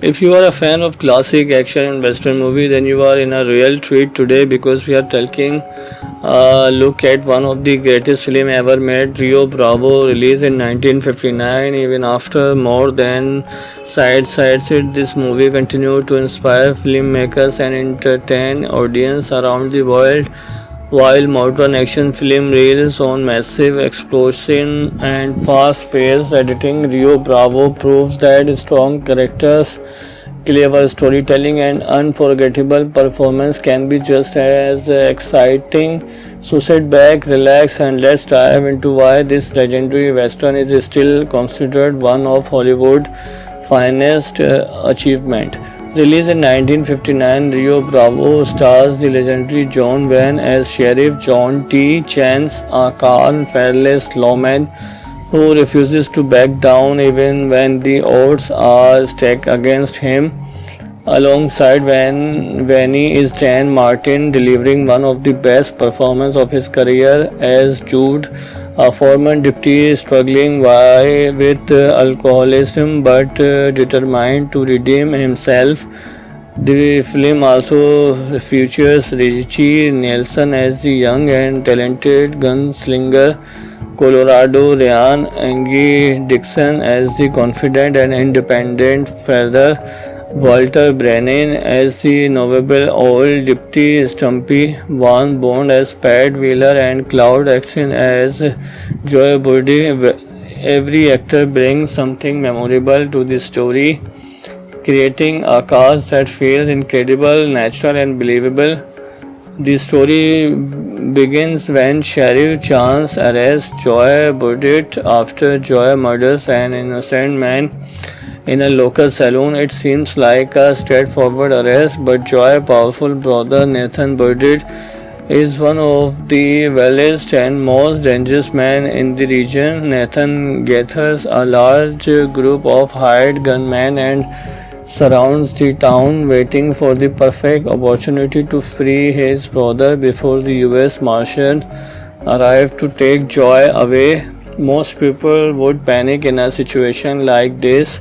If you are a fan of classic action and western movie, then you are in a real treat today because we are taking a look at one of the greatest film ever made, Rio Bravo, released in 1959. Even after more than sides it, this movie continued to inspire filmmakers and entertain audience around the world. While modern action film relies on massive explosion and fast-paced editing, Rio Bravo proves that strong characters, clever storytelling, and unforgettable performance can be just as exciting. So sit back, relax, and let's dive into why this legendary western is still considered one of Hollywood's finest achievement. Released in 1959, Rio Bravo stars the legendary John Wayne as Sheriff John T. Chance, a calm, fearless lawman who refuses to back down even when the odds are stacked against him. Alongside Vanny is Dan Martin, delivering one of the best performances of his career as Jude, a former deputy struggling with alcoholism but determined to redeem himself. The film also features Richie Nelson as the young and talented gunslinger, Colorado Ryan, Angie Dixon as the confident and independent father, Walter Brennan as the knowable old deputy Stumpy, Van Bond as Pat Wheeler, and Cloud Action as Joy Budi. Every actor brings something memorable to the story, creating a cast that feels incredible, natural, and believable. The story begins when Sheriff Chance arrests Joy Burdett after Joy murders an innocent man in a local saloon. It seems like a straightforward arrest, but Joy's powerful brother Nathan Burdett is one of the wildest and most dangerous men in the region. Nathan gathers a large group of hired gunmen and surrounds the town, waiting for the perfect opportunity to free his brother before the US Marshal arrive to take Joy away. Most people would panic in a situation like this,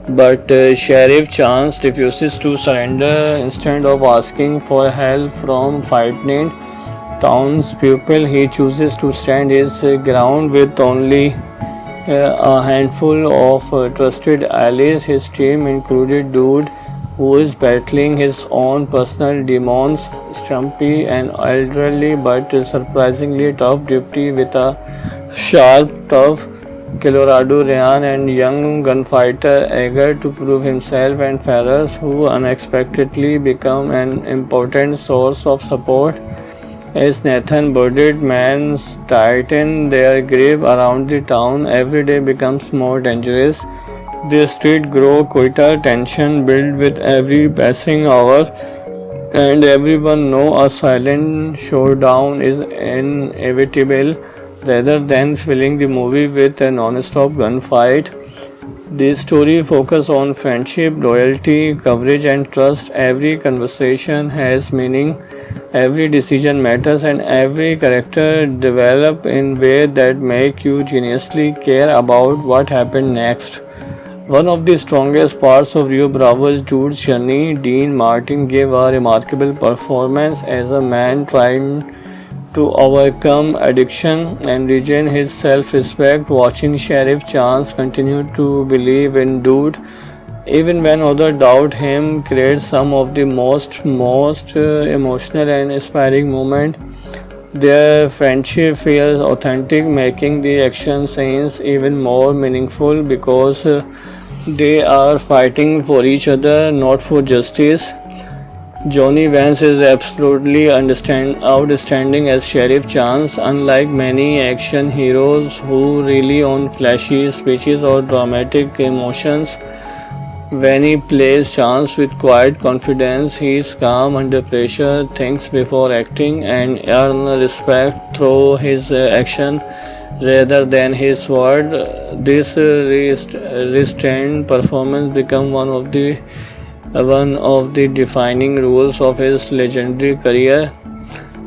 but Sheriff Chance refuses to surrender. Instead of asking for help from frightened townspeople, he chooses to stand his ground with only a handful of trusted allies. His team included Dude, who is battling his own personal demons, Stumpy, an elderly but surprisingly tough deputy with a sharp, tough Colorado Ryan, and young gunfighter eager to prove himself, and Ferris, who unexpectedly become an important source of support as Nathan Burdett men tighten their grip around the town. Every day becomes more dangerous. The streets grow quieter, tension builds with every passing hour, and everyone knows a silent showdown is inevitable. Rather than filling the movie with a non-stop gunfight, the story focuses on friendship, loyalty, courage, and trust. Every conversation has meaning, every decision matters, and every character develops in ways that make you genuinely care about what happened next. One of the strongest parts of Rio Bravo's Jude's journey, Dean Martin gave a remarkable performance as a man trying to overcome addiction and regain his self-respect. Watching Sheriff Chance continue to believe in Dude even when others doubt him creates some of the most emotional and inspiring moments. Their friendship feels authentic, making the action scenes even more meaningful because they are fighting for each other, not for justice. Johnny Vance is absolutely outstanding as Sheriff Chance. Unlike many action heroes who rely on flashy speeches or dramatic emotions, when he plays Chance with quiet confidence, he is calm under pressure, thinks before acting, and earns respect through his action rather than his word. This restrained performance becomes one of the defining roles of his legendary career.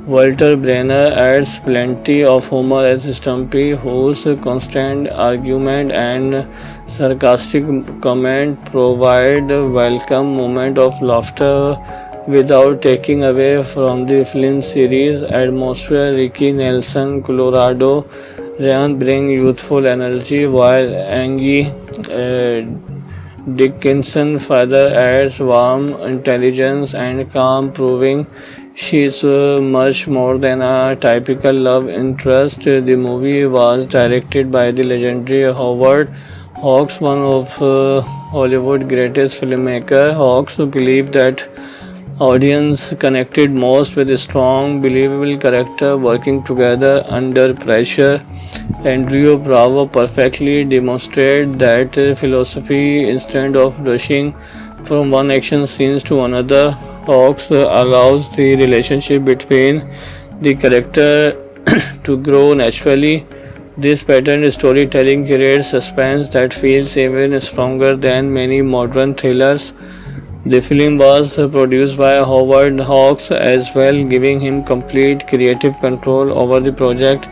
Walter Brenner adds plenty of humor as Stumpy, whose constant argument and sarcastic comment provide a welcome moment of laughter without taking away from the film series atmosphere. Ricky Nelson, Colorado Ryan bring youthful energy while Angie Dickinson further adds warmth, intelligence, and calm, proving she's much more than a typical love interest. The movie was directed by the legendary Howard Hawks, one of Hollywood's greatest filmmakers. Hawks believed that audience connected most with a strong, believable character working together under pressure. And Rio Bravo perfectly demonstrated that philosophy. Instead of rushing from one action scene to another, Hawks allows the relationship between the character to grow naturally. This pattern storytelling creates suspense that feels even stronger than many modern thrillers. The film was produced by Howard Hawks as well, giving him complete creative control over the project.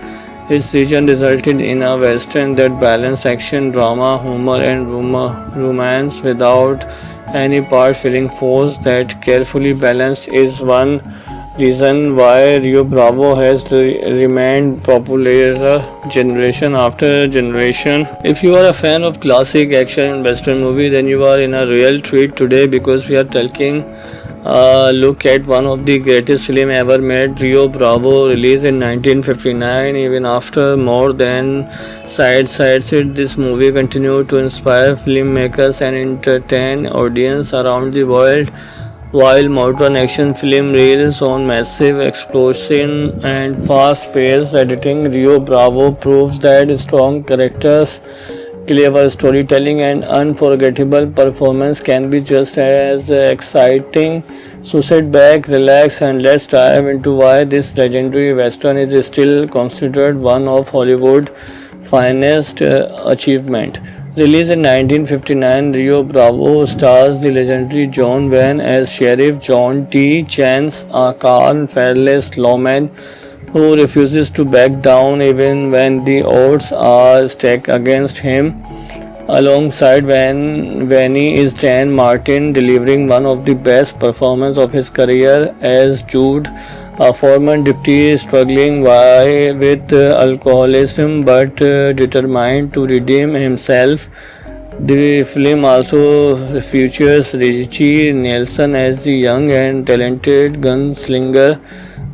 His vision resulted in a western that balanced action, drama, humor, and romance without any part feeling forced. That carefully balanced is one reason why Rio Bravo has remained popular generation after generation. If you are a fan of classic action and western movie, then you are in a real treat today because we are talking look at one of the greatest film ever made, Rio Bravo, released in 1959. Even after more than sides it, this movie continued to inspire filmmakers and entertain audience around the world. While modern action film relies on massive explosion and fast-paced editing, Rio Bravo proves that strong characters, clever storytelling, and unforgettable performance can be just as exciting. So sit back, relax, and let's dive into why this legendary western is still considered one of Hollywood's finest achievement. Released in 1959, Rio Bravo stars the legendary John Wayne as Sheriff John T. Chance, a calm, fearless lawman who refuses to back down even when the odds are stacked against him. Alongside Vanny is Dan Martin, delivering one of the best performances of his career as Jude, a former deputy struggling with alcoholism but determined to redeem himself. The film also features Richie Nelson as the young and talented gunslinger,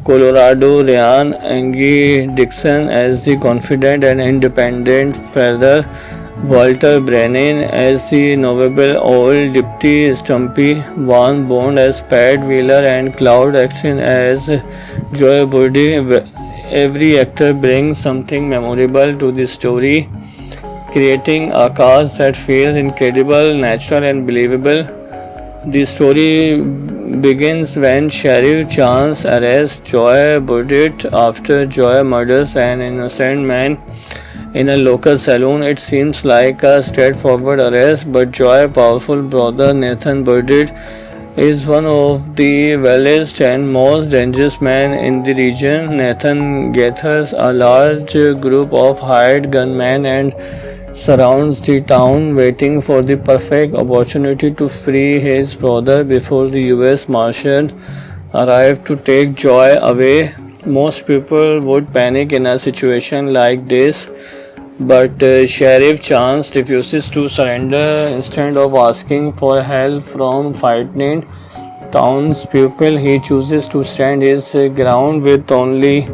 Colorado Ryan Angie Dixon as the confident and independent father, Walter Brennan as the knowable old deputy Stumpy, Van Bond as Pat Wheeler, and Cloud Atkinson as Joy Buddy. Every actor brings something memorable to the story, creating a cast that feels incredible, natural, and believable. The story begins when Sheriff Chance arrests Joy Burdett after Joy murders an innocent man in a local saloon. It seems like a straightforward arrest, but Joy's powerful brother Nathan Burdett is one of the wildest and most dangerous men in the region. Nathan gathers a large group of hired gunmen and surrounds the town, waiting for the perfect opportunity to free his brother before the US Marshal arrive to take Joy away. Most people would panic in a situation like this, but Sheriff Chance refuses to surrender. Instead of asking for help from frightened townspeople, he chooses to stand his ground with only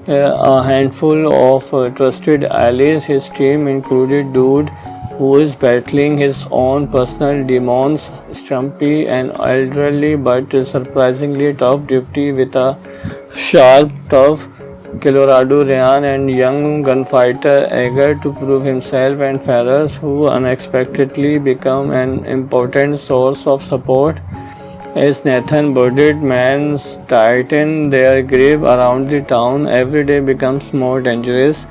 a handful of trusted allies. His team included Dude, who is battling his own personal demons, Stumpy, an elderly but surprisingly tough deputy with a sharp, tough Colorado Ryan, and young gunfighter eager to prove himself, and Ferris, who unexpectedly become an important source of support as Nathan Burdett men tighten their grip around the town. Every day becomes more dangerous.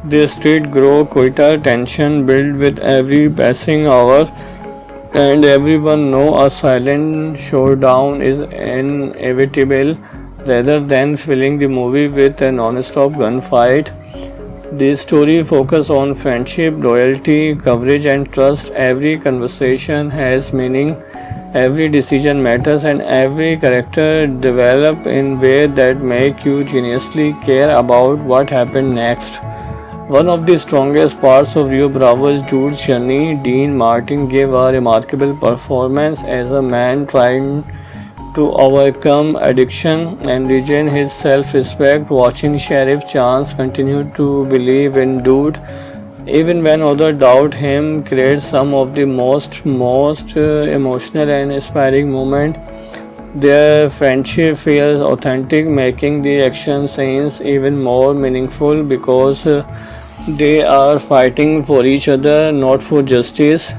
The streets grow quieter, tension builds with every passing hour, and everyone knows a silent showdown is inevitable. Rather than filling the movie with a non-stop gunfight, The story focuses on friendship, loyalty, courage, and trust. Every conversation has meaning, every decision matters, and every character develop in ways that make you genuinely care about what happened next. One of the strongest parts of Rio Bravo's Jude's journey, Dean Martin gave a remarkable performance as a man trying to overcome addiction and regain his self-respect. Watching Sheriff Chance continue to believe in Dude even when others doubt him creates some of the most emotional and inspiring moments. Their friendship feels authentic, making the action scenes even more meaningful because they are fighting for each other, not for justice.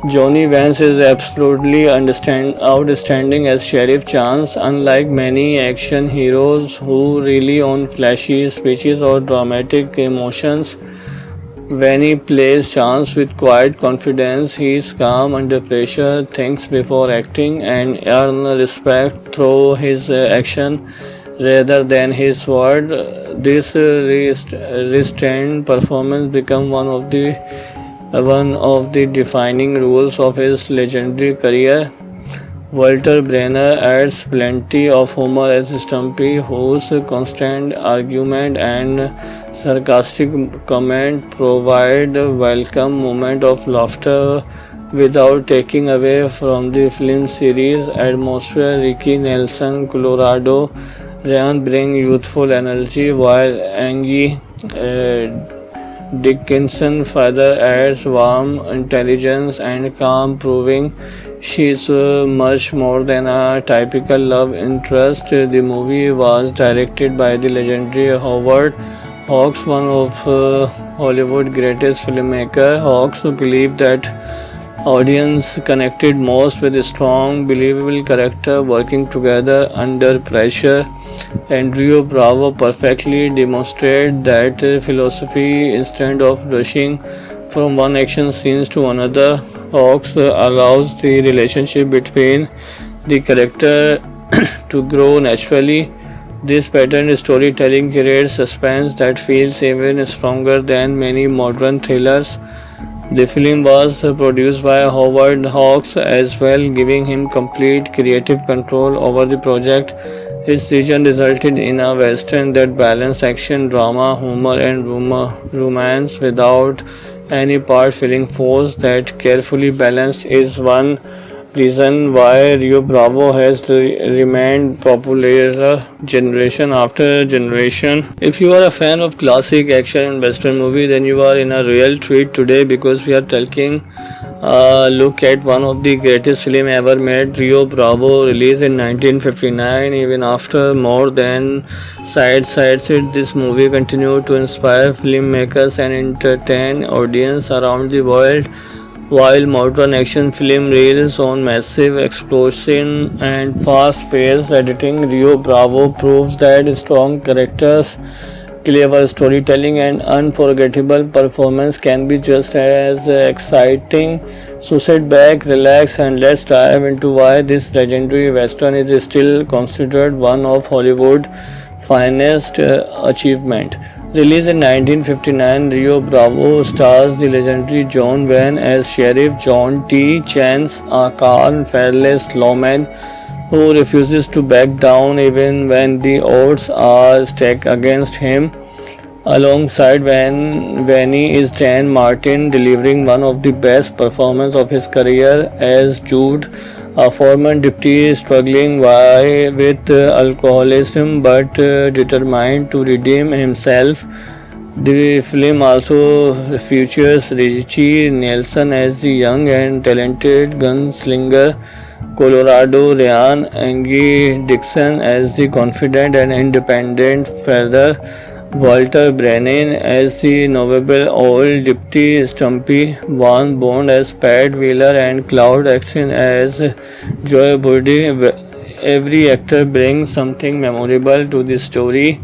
Johnny Vance is absolutely outstanding as Sheriff Chance. Unlike many action heroes who rely on flashy speeches or dramatic emotions, when he plays Chance with quiet confidence, he is calm under pressure, thinks before acting, and earns respect through his action rather than his word. This restrained performance becomes one of the defining rules of his legendary career. Walter Brenner adds plenty of humor as Stumpy, whose constant argument and sarcastic comment provide a welcome moment of laughter without taking away from the film series atmosphere. Ricky Nelson, Colorado Ryan bring youthful energy while Angie Dickinson further adds warmth, intelligence, and calm, proving she's much more than a typical love interest. The movie was directed by the legendary Howard Hawks, one of Hollywood's greatest filmmakers. Hawks believed that audience connected most with a strong, believable character working together under pressure, and Rio Bravo perfectly demonstrated that philosophy. Instead of rushing from one action scene to another, Hawks allows the relationship between the character to grow naturally. This pattern storytelling creates suspense that feels even stronger than many modern thrillers. The film was produced by Howard Hawks as well, giving him complete creative control over the project. His vision resulted in a western that balanced action, drama, humor, and romance without any part feeling forced. That carefully balanced is one reason why Rio Bravo has remained popular generation after generation. If you are a fan of classic action and western movie, then you are in a real treat today because we are taking a look at one of the greatest film ever made, Rio Bravo, released in 1959. Even after more than sides it, this movie continued to inspire filmmakers and entertain audience around the world. While modern action film relies on massive explosion and fast-paced editing, Rio Bravo proves that strong characters, clever storytelling, and unforgettable performance can be just as exciting. So sit back, relax, and let's dive into why this legendary western is still considered one of Hollywood's finest achievement. Released in 1959, Rio Bravo stars the legendary John Wayne as Sheriff John T. Chance, a calm, fearless lawman who refuses to back down even when the odds are stacked against him. Alongside Vanny is Dan Martin, delivering one of the best performances of his career as Jude, a former deputy struggling with alcoholism but determined to redeem himself. The film also features Richie Nelson as the young and talented gunslinger, Colorado Ryan, Angie Dixon as the confident and independent father, Walter Brennan as the knowable old deputy Stumpy, Van Bond as Pat Wheeler, and Cloud Axon as Joy Buddy. Every actor brings something memorable to the story,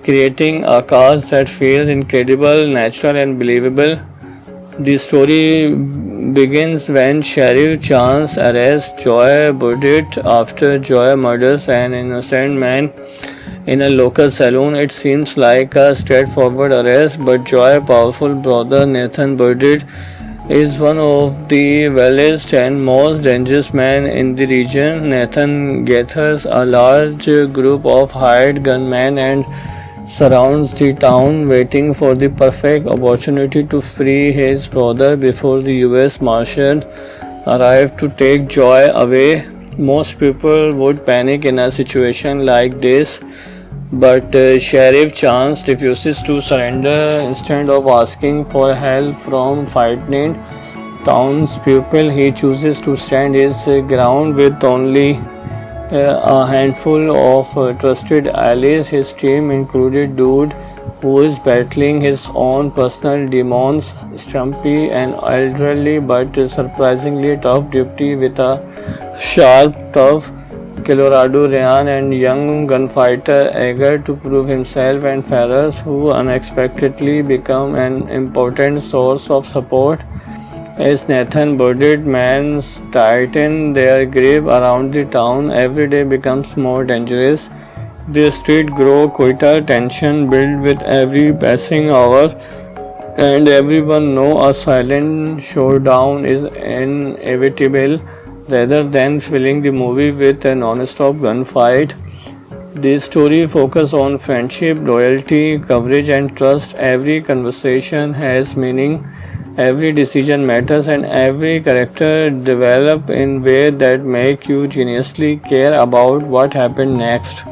creating a cast that feels incredible, natural, and believable. The story begins when Sheriff Chance arrests Joy Buddy after Joy murders an innocent man. in a local saloon. It seems like a straightforward arrest, but Joy's powerful brother Nathan Burdett is one of the wildest and most dangerous men in the region. Nathan gathers a large group of hired gunmen and surrounds the town, waiting for the perfect opportunity to free his brother before the US Marshal arrive to take Joy away. Most people would panic in a situation like this, but Sheriff Chance refuses to surrender. Instead of asking for help from frightened townspeople, he chooses to stand his ground with only a handful of trusted allies. His team included Dude, who is battling his own personal demons, Stumpy, an elderly but surprisingly tough deputy with a sharp, tough Colorado Ryan, and young gunfighter eager to prove himself, and Ferris, who unexpectedly become an important source of support as Nathan Burdett men tighten their grip around the town. Every day becomes more dangerous. The street grow quicker, tension build with every passing hour, and everyone know a silent showdown is inevitable. Rather than filling the movie with a non-stop gunfight, this story focuses on friendship, loyalty, courage, and trust. Every conversation has meaning, every decision matters, and every character develop in ways that make you genuinely care about what happened next.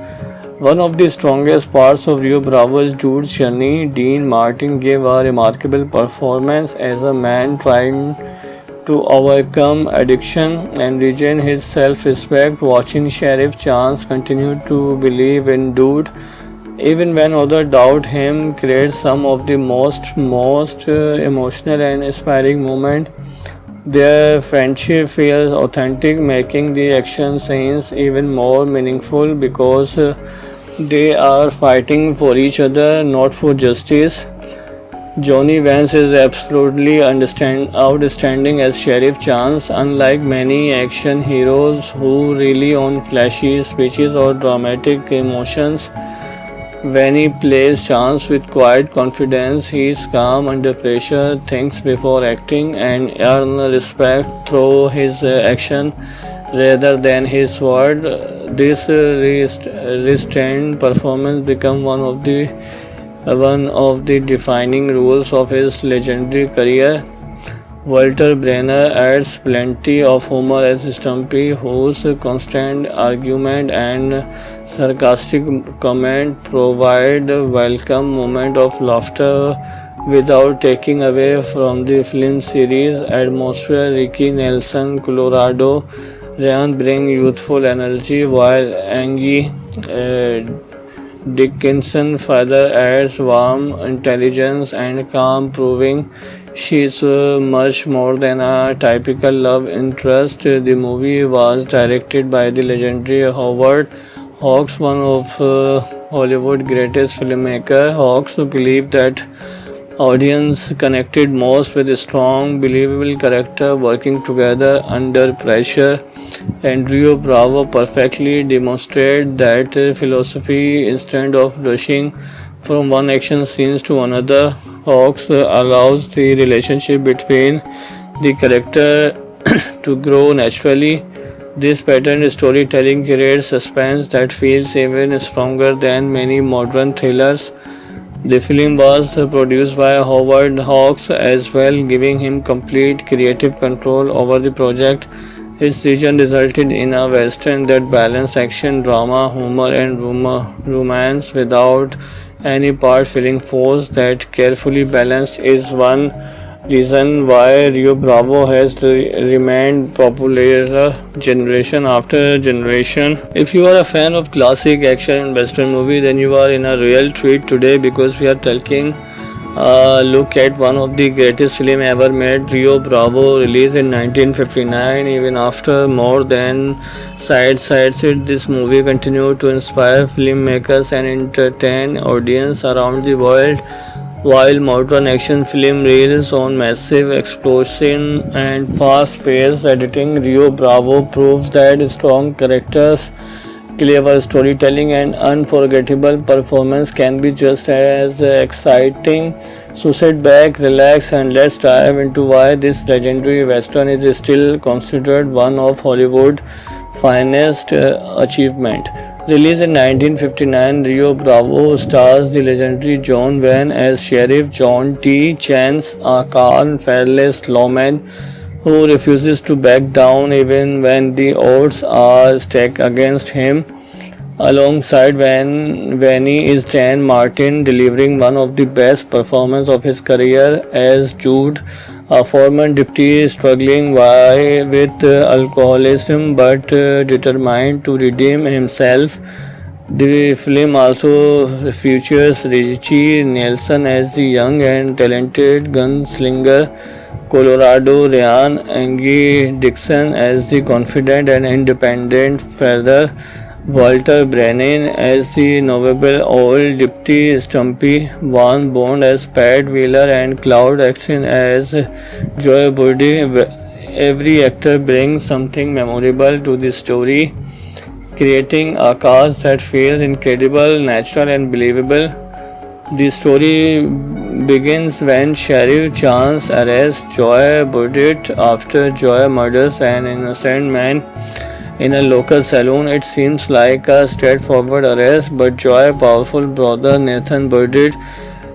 One of the strongest parts of Rio Bravo's Jude's journey, Dean Martin gave a remarkable performance as a man trying to overcome addiction and regain his self-respect. Watching Sheriff Chance continue to believe in Dude even when others doubt him creates some of the most emotional and inspiring moments. Their friendship feels authentic, making the action scenes even more meaningful because they are fighting for each other, not for justice. Johnny Vance is absolutely outstanding as Sheriff Chance. Unlike many action heroes who rely on flashy speeches or dramatic emotions, when he plays Chance with quiet confidence, he is calm under pressure, thinks before acting, and earns respect through his action rather than his word. This restrained performance becomes one of the defining roles of his legendary career. Walter Brenner adds plenty of humor as Stumpy, whose constant argument and sarcastic comment provide a welcome moment of laughter without taking away from the film series atmosphere. Ricky Nelson, Colorado Ryan bring youthful energy, while Angie Dickinson further adds warmth, intelligence, and calm, proving she is much more than a typical love interest. The movie was directed by the legendary Howard Hawks, one of Hollywood's greatest filmmakers. Hawks believed that audience connected most with a strong, believable character working together under pressure, and Rio Bravo perfectly demonstrated that philosophy. Instead of rushing from one action scene to another, Hawks allows the relationship between the character to grow naturally. This pattern storytelling creates suspense that feels even stronger than many modern thrillers. The film was produced by Howard Hawks as well, giving him complete creative control over the project. His vision resulted in a western that balanced action, drama, humor, and romance without any part feeling forced. That carefully balanced is one reason why Rio Bravo has remained popular generation after generation. If you are a fan of classic action and western movie, then you are in a real treat today because we are taking a look at one of the greatest film ever made, Rio Bravo, released in 1959. Even after more than sides it, this movie continued to inspire filmmakers and entertain audience around the world. While modern action film relies on massive explosion and fast-paced editing, Rio Bravo proves that strong characters Clever storytelling and unforgettable performance can be just as exciting. So sit back, relax, and let's dive into why this legendary western is still considered one of Hollywood's finest achievement. Released in 1959, Rio Bravo stars the legendary John Wayne as Sheriff John T. Chance, a calm, fearless lawman who refuses to back down even when the odds are stacked against him. Alongside Vanny is Dan Martin, delivering one of the best performances of his career as Jude, a former deputy struggling with alcoholism but determined to redeem himself. The film also features Richie Nelson as the young and talented gunslinger, Colorado Ryan Angie Dixon as the confident and independent father, Walter Brennan as the knowable old deputy Stumpy, Van Bond as Pat Wheeler, and Cloud Atkinson as Joy Buddy. Every actor brings something memorable to the story, creating a cast that feels incredible, natural, and believable. The story begins when Sheriff Chance arrests Joy Burdett after Joy murders an innocent man in a local saloon. It seems like a straightforward arrest, but Joy's powerful brother Nathan Burdett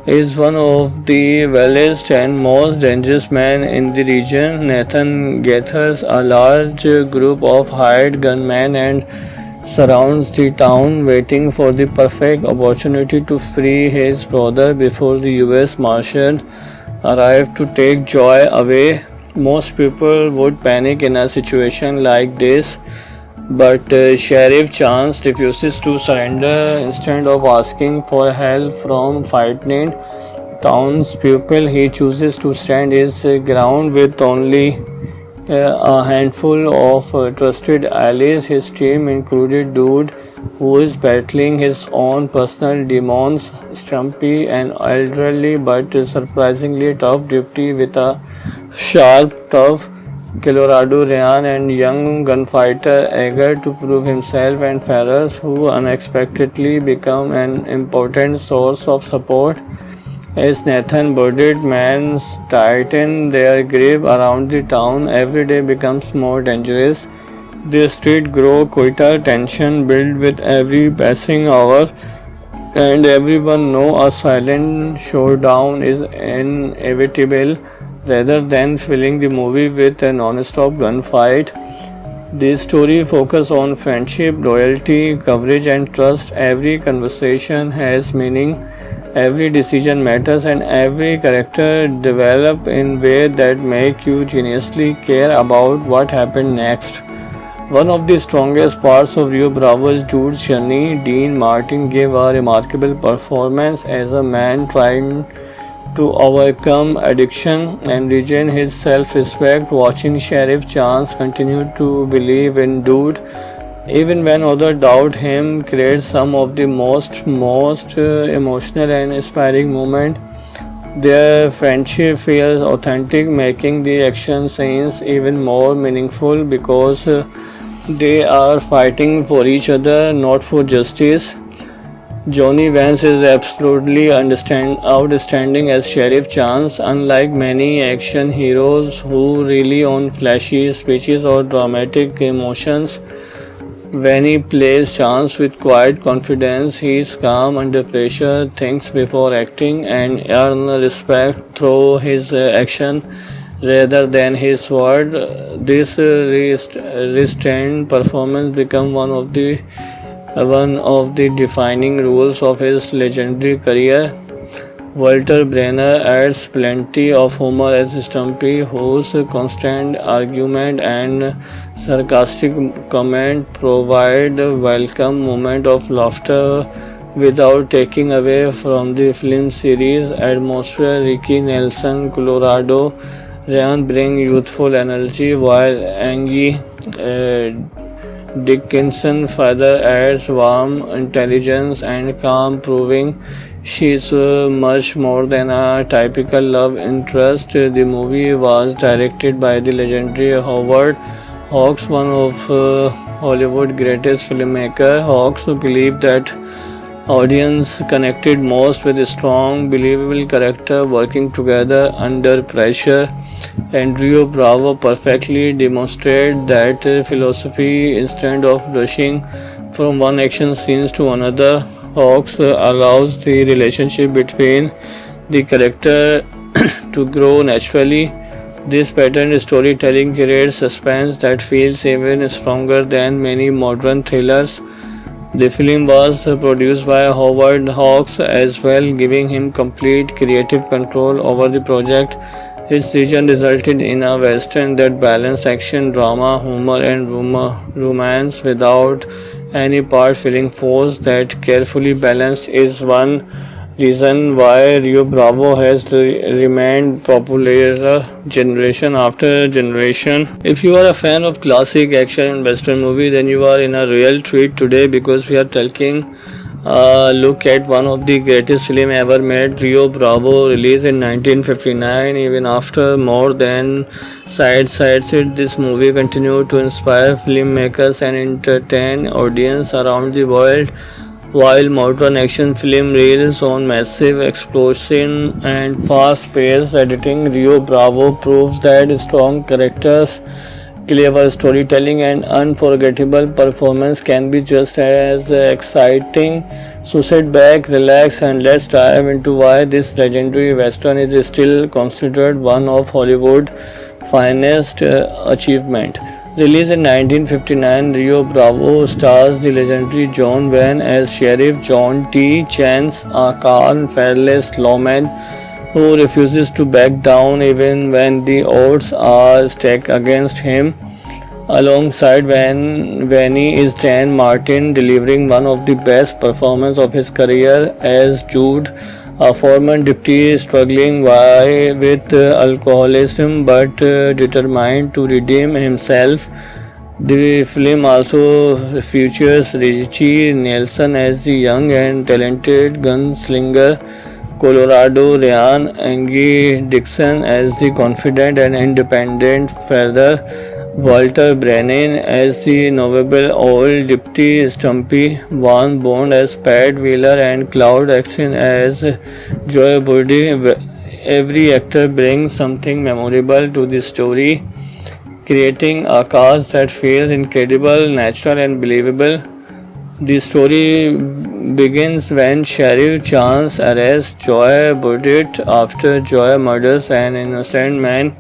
is one of the wildest and most dangerous men in the region. Nathan gathers a large group of hired gunmen and surrounds the town, waiting for the perfect opportunity to free his brother before the US Marshal arrive to take Joy away. Most people would panic in a situation like this, but Sheriff Chance refuses to surrender. Instead of asking for help from frightened townspeople, he chooses to stand his ground with only a handful of trusted allies. His team included Dude, who is battling his own personal demons, Stumpy, an elderly but surprisingly tough deputy with a sharp, tough Colorado Ryan, and young gunfighter eager to prove himself, and Ferris, who unexpectedly become an important source of support as Nathan Burdett men tighten their grip around the town. Every day becomes more dangerous. The streets grow quieter, tension builds with every passing hour, and everyone knows a silent showdown is inevitable. Rather than filling the movie with a non-stop gunfight, the story focuses on friendship, loyalty, courage, and trust. Every conversation has meaning, every decision matters, and every character develops in ways that make you genuinely care about what happened next. One of the strongest parts of Rio Bravo's Jude's journey, Dean Martin gave a remarkable performance as a man trying to overcome addiction and regain his self-respect. Watching Sheriff Chance continue to believe in Dude even when others doubt him creates some of the most emotional and inspiring moments. Their friendship feels authentic, making the action scenes even more meaningful because they are fighting for each other, not for justice. Johnny Vance is absolutely outstanding as Sheriff Chance. Unlike many action heroes who rely on flashy speeches or dramatic emotions, when he plays Chance with quiet confidence, he is calm under pressure, thinks before acting, and earns respect through his action rather than his word. This restrained performance becomes one of the defining roles of his legendary career. Walter Brenner adds plenty of humor as Stumpy, whose constant argument and sarcastic comment provide a welcome moment of laughter without taking away from the film series atmosphere. Ricky Nelson, Colorado Ryan bring youthful energy, while Angie Dickinson further adds warmth, intelligence, and calm, proving she is much more than a typical love interest. The movie was directed by the legendary Howard Hawks, one of Hollywood greatest filmmaker. Hawks believed that audience connected most with a strong, believable character working together under pressure, and Rio Bravo perfectly demonstrated that philosophy. Instead of rushing from one action scene to another, Hawks allows the relationship between the character to grow naturally. This pattern storytelling creates suspense that feels even stronger than many modern thrillers. The film was produced by Howard Hawks as well, giving him complete creative control over the project. His vision resulted in a western that balanced action, drama, humor, and romance without any part feeling forced. That carefully balanced is one reason why Rio Bravo has remained popular generation after generation. If you are a fan of classic action and western movie, then you are in a real treat today because we are taking look at one of the greatest film ever made, Rio Bravo, released in 1959. Even after more than sides it, this movie continued to inspire filmmakers and entertain audience around the world. While modern action film relies on massive explosion and fast-paced editing, Rio Bravo proves that strong characters, clever storytelling, and unforgettable performance can be just as exciting. So sit back, relax, and let's dive into why this legendary western is still considered one of Hollywood's finest achievement. Released in 1959, Rio Bravo stars the legendary John Wayne as Sheriff John T. Chance, a calm, fearless lawman who refuses to back down even when the odds are stacked against him. Alongside Vanny is Dan Martin, delivering one of the best performances of his career as Jude, a former deputy struggling with alcoholism but determined to redeem himself. The film also features Richie Nelson as the young and talented gunslinger, Colorado Ryan, Angie Dixon as the confident and independent father, Walter Brennan as the knowable old deputy Stumpy, Van Bond as Pat Wheeler, and Cloud Axon as Joy Buddy. Every actor brings something memorable to the story, creating a cast that feels incredible, natural, and believable. The story begins when Sheriff Chance arrests Joy Burdett after Joy murders an innocent man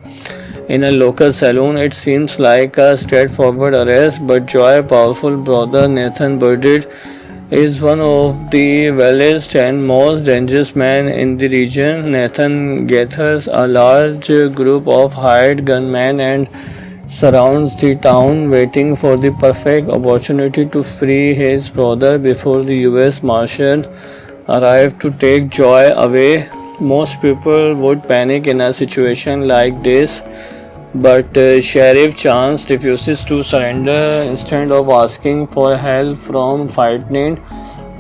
in a local saloon. It seems like a straightforward arrest, but Joy's powerful brother Nathan Burdett is one of the wildest and most dangerous men in the region. Nathan gathers a large group of hired gunmen and surrounds the town, waiting for the perfect opportunity to free his brother before the US Marshal arrive to take Joy away. Most people would panic in a situation like this, but Sheriff Chance refuses to surrender. Instead of asking for help from frightened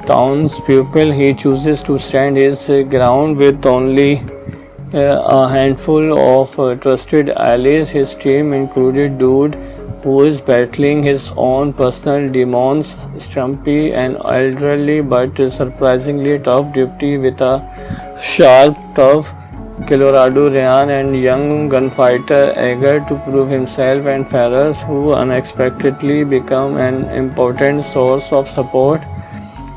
townspeople, he chooses to stand his ground with only a handful of trusted allies. His team included Dude, who is battling his own personal demons, Stumpy, an elderly but surprisingly tough deputy with a sharp, tough Colorado Ryan, and young gunfighter eager to prove himself, and Ferris, who unexpectedly become an important source of support.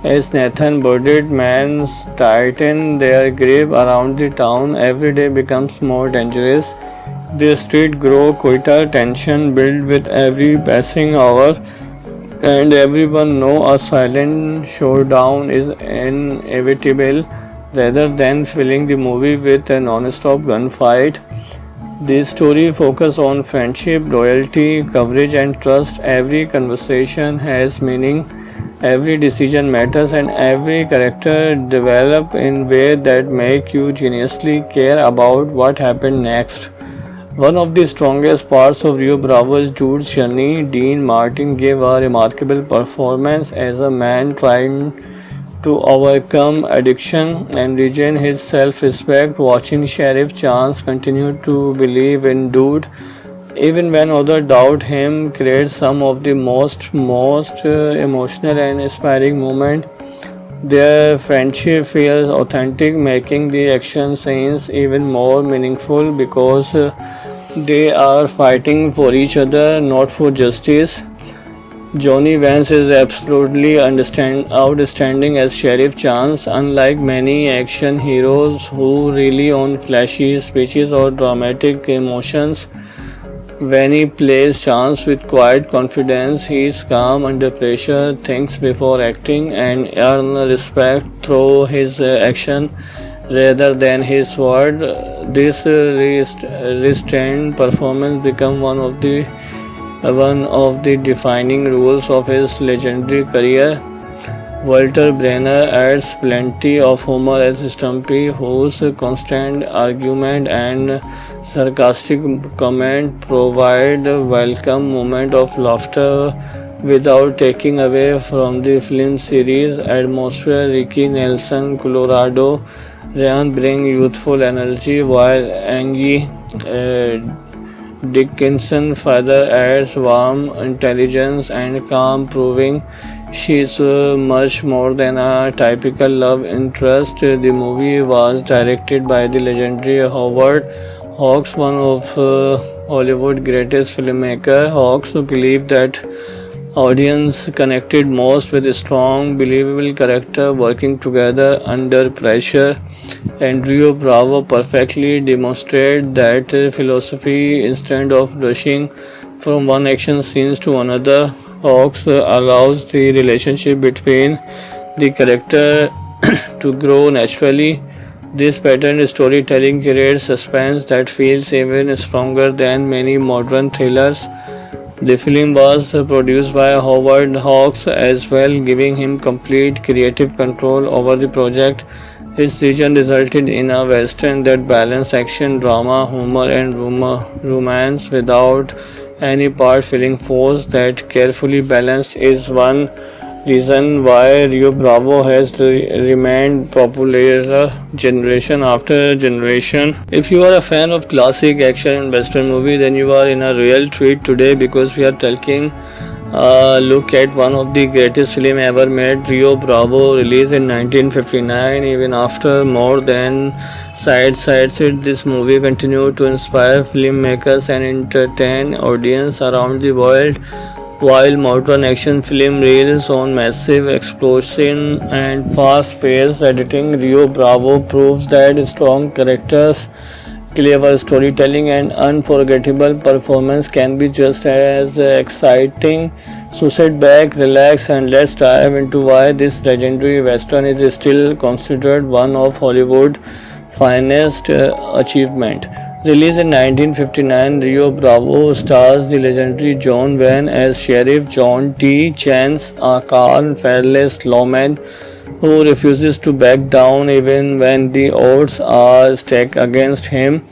As Nathan Burdett men tighten their grip around the town, every day becomes more dangerous. The streets grow quieter, tension builds with every passing hour, and everyone knows a silent showdown is inevitable. Rather than filling the movie with a non-stop gunfight, the story focuses on friendship, loyalty, courage, and trust. Every conversation has meaning, every decision matters, and every character develops in ways that make you genuinely care about what happened next. One of the strongest parts of Rio Bravo is Jude's journey. Dean Martin gave a remarkable performance as a man trying to overcome addiction and regain his self-respect. Watching Sheriff Chance continue to believe in Dude even when others doubt him, creates some of the most emotional and inspiring moments. Their friendship feels authentic, making the action scenes even more meaningful because they are fighting for each other, not for justice. Johnny Vance is absolutely outstanding as Sheriff Chance, unlike many action heroes who rely on flashy speeches or dramatic emotions. When he plays Chance with quiet confidence, he is calm under pressure, thinks before acting, and earns respect through his action rather than his word. This restrained performance becomes one of the defining roles of his legendary career. Walter Brenner adds plenty of humor as Stumpy, whose constant argument and sarcastic comment provide a welcome moment of laughter without taking away from the film series atmosphere. Ricky Nelson, Colorado Ryan bring youthful energy while Angie Dickinson further adds warmth, intelligence, and calm, proving she's much more than a typical love interest. The movie was directed by the legendary Howard Hawks, one of Hollywood's greatest filmmakers. Hawks believed that audience connected most with a strong, believable character working together under pressure. And Rio Bravo perfectly demonstrated that philosophy. Instead of rushing from one action scene to another, Hawks allows the relationship between the character to grow naturally. This pattern storytelling creates suspense that feels even stronger than many modern thrillers. The film was produced by Howard Hawks as well, giving him complete creative control over the project. His vision resulted in a western that balanced action, drama, humor, and romance without any part feeling forced. That carefully balanced is one reason why Rio Bravo has remained popular generation after generation. If you are a fan of classic action and western movie, then you are in a real treat today because we are taking a look at one of the greatest film ever made, Rio Bravo, released in 1959. Even after more than sides it, this movie continued to inspire filmmakers and entertain audience around the world. While modern action film relies on massive explosion and fast-paced editing, Rio Bravo proves that strong characters, clever storytelling, and unforgettable performance can be just as exciting. So sit back, relax, and let's dive into why this legendary western is still considered one of Hollywood's finest achievement. Released in 1959, Rio Bravo stars the legendary John Wayne as Sheriff John T. Chance, a calm, fearless lawman who refuses to back down even when the odds are stacked against him.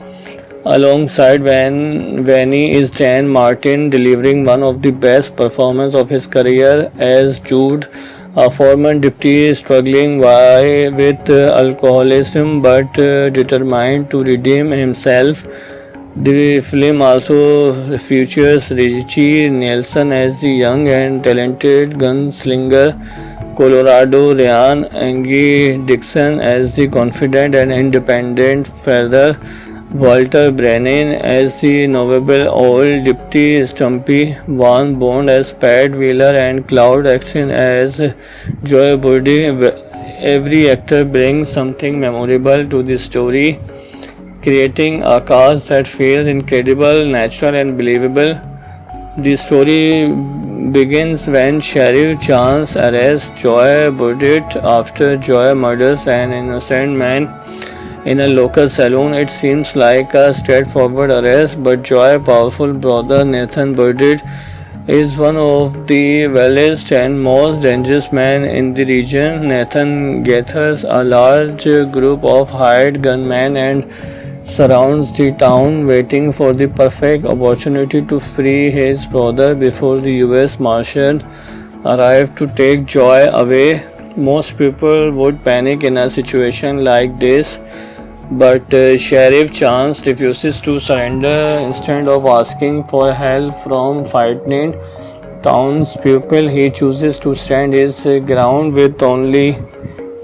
Alongside Vanny is Dan Martin, delivering one of the best performances of his career as Jude, a former deputy struggling with alcoholism but determined to redeem himself. The film also features Richie Nelson as the young and talented gunslinger, Colorado Ryan Angie Dixon as the confident and independent father, Walter Brennan as the knowable old deputy Stumpy, Van Bond as Pat Wheeler, and Cloud Action as Joy Buddy. Every actor brings something memorable to the story, creating a cast that feels incredible, natural, and believable. The story begins when Sheriff Chance arrests Joy Burdett after Joy murders an innocent man in a local saloon. It seems like a straightforward arrest, but Joy's powerful brother Nathan Burdett is one of the wildest and most dangerous men in the region. Nathan gathers a large group of hired gunmen and surrounds the town, waiting for the perfect opportunity to free his brother before the US Marshals arrive to take Joy away. Most people would panic in a situation like this, But Sheriff Chance refuses to surrender. Instead of asking for help from frightened townspeople, he chooses to stand his ground with only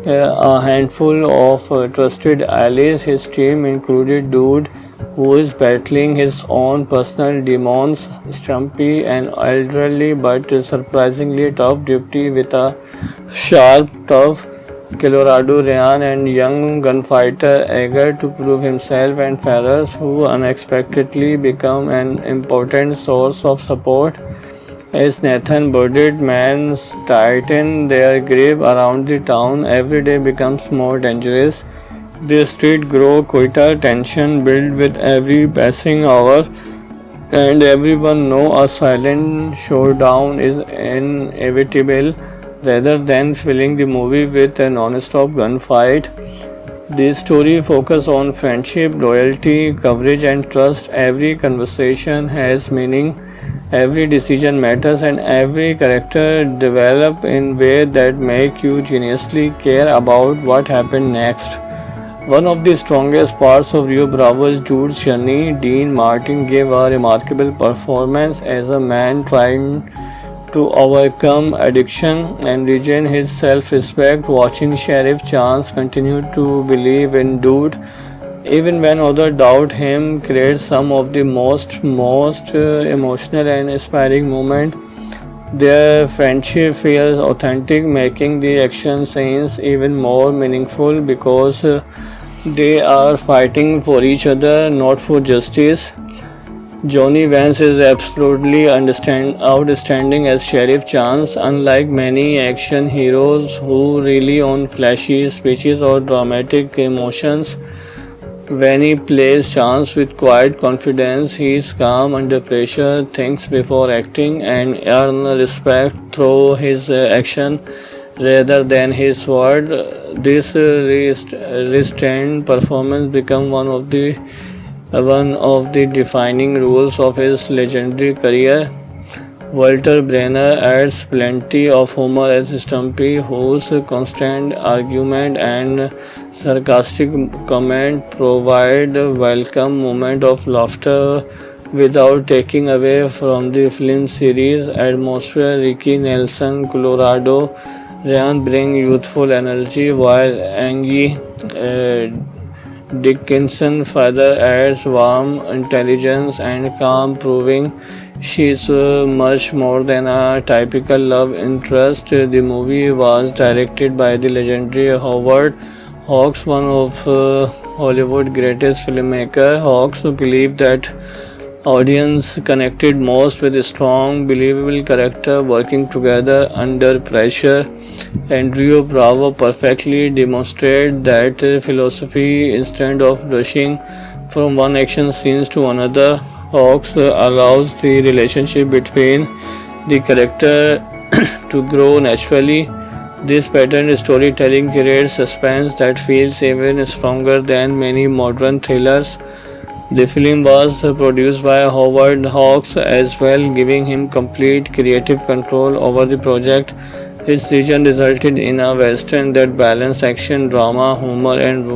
a handful of trusted allies. His team included Dude, who is battling his own personal demons, Stumpy, an elderly but surprisingly tough deputy with a sharp, tough Colorado Ryan, and young gunfighter eager to prove himself, and Ferris, who unexpectedly become an important source of support as Nathan Burditt men tighten their grip around the town. Every day becomes more dangerous. The streets grow quieter, tension builds with every passing hour, and everyone knows a silent showdown is inevitable. Rather than filling the movie with a non-stop gunfight, this story focuses on friendship, loyalty, courage, and trust. Every conversation has meaning, every decision matters, and every character develops in ways that make you genuinely care about what happened next. One of the strongest parts of Rio Bravo's Jude's journey, Dean Martin gave a remarkable performance as a man trying to overcome addiction and regain his self-respect. Watching Sheriff Chance continue to believe in Dude even when others doubt him creates some of the most emotional and inspiring moments. Their friendship feels authentic, making the action scenes even more meaningful because they are fighting for each other, not for justice. Johnny Vance is absolutely outstanding as Sheriff Chance. Unlike many action heroes who rely on flashy speeches or dramatic emotions, when he plays Chance with quiet confidence, he is calm under pressure, thinks before acting, and earns respect through his action rather than his word. This restrained performance becomes one of the defining roles of his legendary career. Walter Brenner adds plenty of humor as Stumpy, whose constant argument and sarcastic comment provide a welcome moment of laughter without taking away from the film series atmosphere. Ricky Nelson, Colorado Ryan bring youthful energy, while Angie Dickinson further adds warmth, intelligence, and calm, proving she's much more than a typical love interest. The movie was directed by the legendary Howard Hawks, one of Hollywood's greatest filmmakers. Hawks believed that audience connected most with a strong, believable character working together under pressure, and Rio Bravo perfectly demonstrated that philosophy. Instead of rushing from one action scene to another, Hawks allows the relationship between the character to grow naturally. This pattern storytelling creates suspense that feels even stronger than many modern thrillers. The film was produced by Howard Hawks as well, giving him complete creative control over the project. His vision resulted in a western that balanced action, drama, humor, and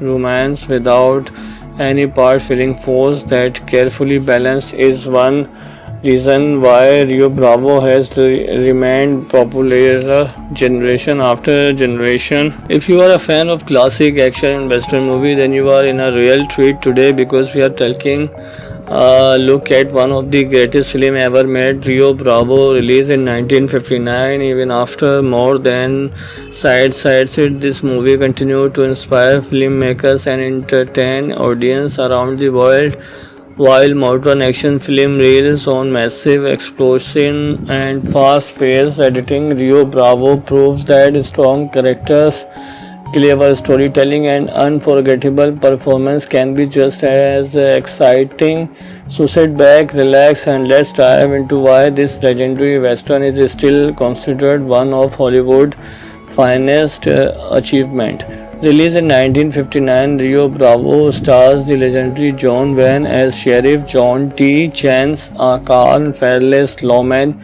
romance without any part feeling forced. That carefully balanced is one reason why Rio Bravo has remained popular generation after generation. If you are a fan of classic action and western movie, then you are in a real treat today because we are taking a look at one of the greatest film ever made, Rio Bravo, released in 1959. Even after more than sides it, this movie continued to inspire filmmakers and entertain audience around the world. While modern action film relies on massive explosion and fast-paced editing, Rio Bravo proves that strong characters, clever storytelling, and unforgettable performance can be just as exciting. So sit back, relax, and let's dive into why this legendary western is still considered one of Hollywood's finest achievement. Released in 1959, Rio Bravo stars the legendary John Wayne as Sheriff John T. Chance, a calm, fearless lawman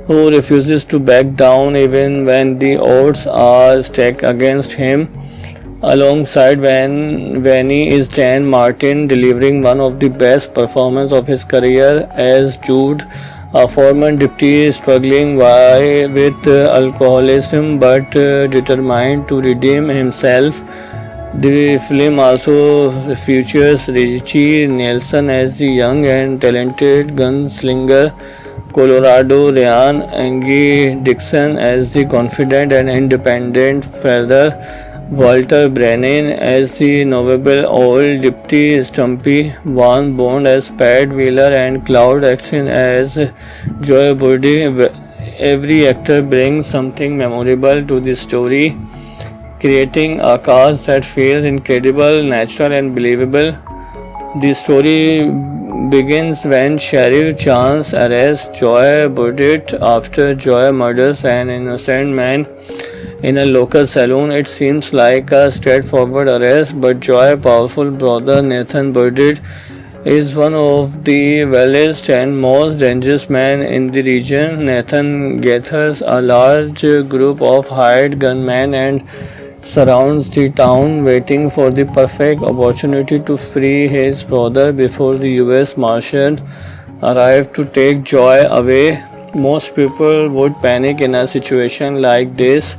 who refuses to back down even when the odds are stacked against him. Alongside Vanny is Dan Martin delivering one of the best performances of his career as Jude, a former deputy struggling with alcoholism but determined to redeem himself. The film also features Richie Nelson as the young and talented gunslinger, Colorado Ryan, Angie Dixon as the confident and independent father, Walter Brennan as the knowable old deputy Stumpy, Van Bond as Pat Wheeler, and Cloud Action as Joy Body. Every actor brings something memorable to the story, creating a cast that feels incredible, natural, and believable. The story begins when Sheriff Chance arrests Joy Burdett after Joy murders an innocent man in a local saloon. It seems like a straightforward arrest, but Joy's powerful brother Nathan Burdett is one of the wildest and most dangerous men in the region. Nathan gathers a large group of hired gunmen and surrounds the town, waiting for the perfect opportunity to free his brother before the US Marshal arrive to take Joy away. Most people would panic in a situation like this,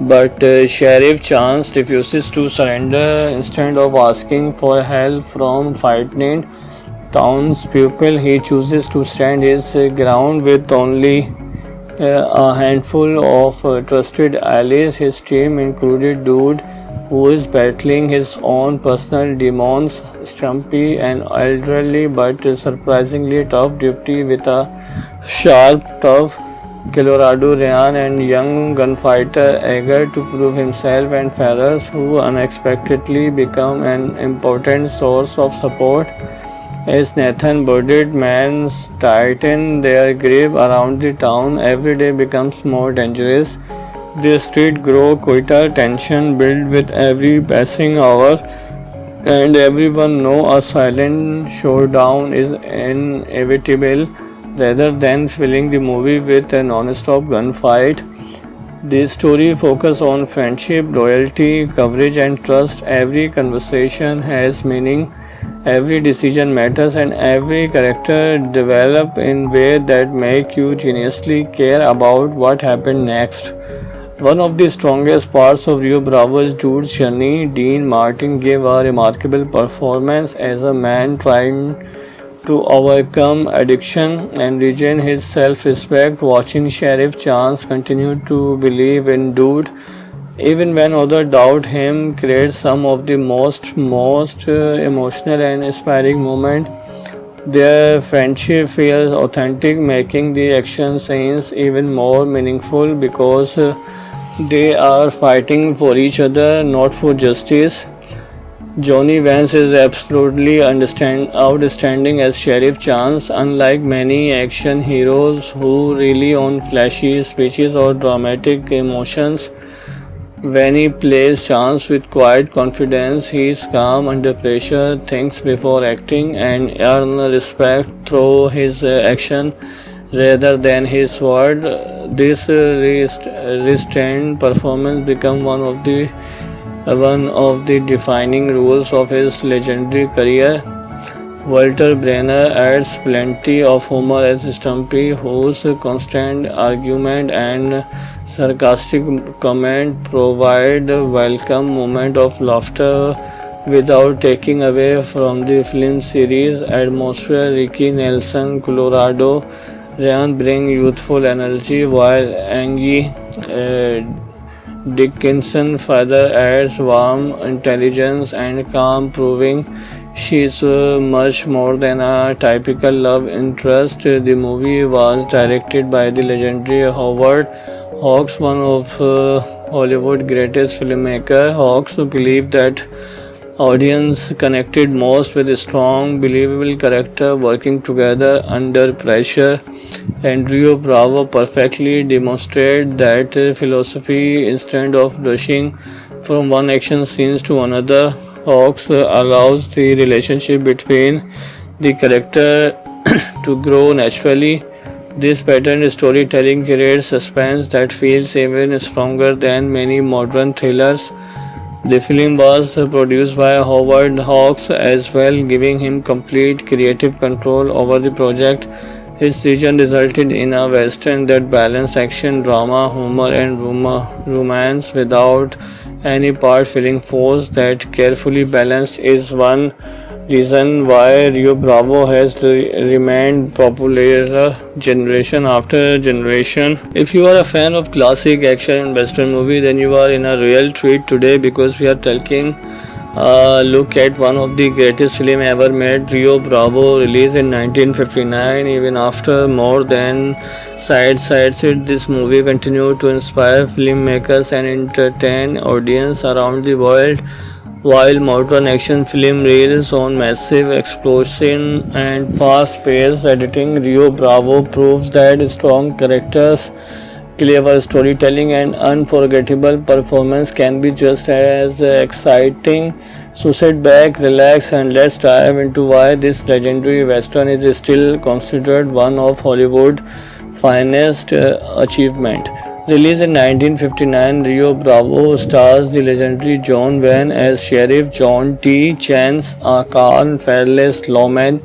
but Sheriff Chance refuses to surrender. Instead of asking for help from frightened townspeople, he chooses to stand his ground with only a handful of trusted allies. His team included Dude, who is battling his own personal demons, Stumpy, an elderly but surprisingly tough deputy with a sharp, tough Colorado Ryan, and young gunfighter eager to prove himself, and Ferris, who unexpectedly become an important source of support as Nathan Burdett men tighten their grip around the town. Every day becomes more dangerous. The streets grow quieter, tension builds with every passing hour, and everyone knows a silent showdown is inevitable. Rather than filling the movie with a non-stop gunfight, the story focuses on friendship, loyalty, courage, and trust. Every conversation has meaning, every decision matters, and every character develops in ways that make you genuinely care about what happened next. One of the strongest parts of Rio Bravo's Jude's journey, Dean Martin gave a remarkable performance as a man trying to overcome addiction and regain his self-respect. Watching Sheriff Chance continue to believe in Dude even when others doubt him creates some of the most emotional and inspiring moments. Their friendship feels authentic, making the action scenes even more meaningful because they are fighting for each other, not for justice. Johnny Vance is absolutely outstanding as Sheriff Chance. Unlike many action heroes who rely on flashy speeches or dramatic emotions, when he plays Chance with quiet confidence, he is calm under pressure, thinks before acting, and earns respect through his action rather than his word. This restrained performance becomes one of the defining roles of his legendary career. Walter Brenner adds plenty of humor as Stumpy, whose constant argument and sarcastic comment provide a welcome moment of laughter without taking away from the film series atmosphere. Ricky Nelson, Colorado Ryan bring youthful energy, while Angie Dickinson further adds warmth, intelligence, and calm, proving she is much more than a typical love interest. The movie was directed by the legendary Howard Hawks, one of Hollywood's greatest filmmakers. Hawks believed that audience connected most with a strong, believable character working together under pressure, and Rio Bravo perfectly demonstrated that philosophy. Instead of rushing from one action scene to another, Hawks allows the relationship between the character to grow naturally. This pattern storytelling creates suspense that feels even stronger than many modern thrillers. The film was produced by Howard Hawks as well, giving him complete creative control over the project. His vision resulted in a western that balanced action, drama, humor, and romance without any part feeling forced. That carefully balanced is one reason why Rio Bravo has remained popular generation after generation. If you are a fan of classic action and western movie, then you are in a real treat today because we are taking a look at one of the greatest film ever made, Rio Bravo, released in 1959. Even after more than sides it, this movie continued to inspire filmmakers and entertain audience around the world. While modern action film relies on massive explosion and fast-paced editing, Rio Bravo proves that strong characters, clever storytelling, and unforgettable performance can be just as exciting. So sit back, relax, and let's dive into why this legendary western is still considered one of Hollywood's finest achievement. Released in 1959, Rio Bravo stars the legendary John Wayne as Sheriff John T. Chance, a calm, fearless lawman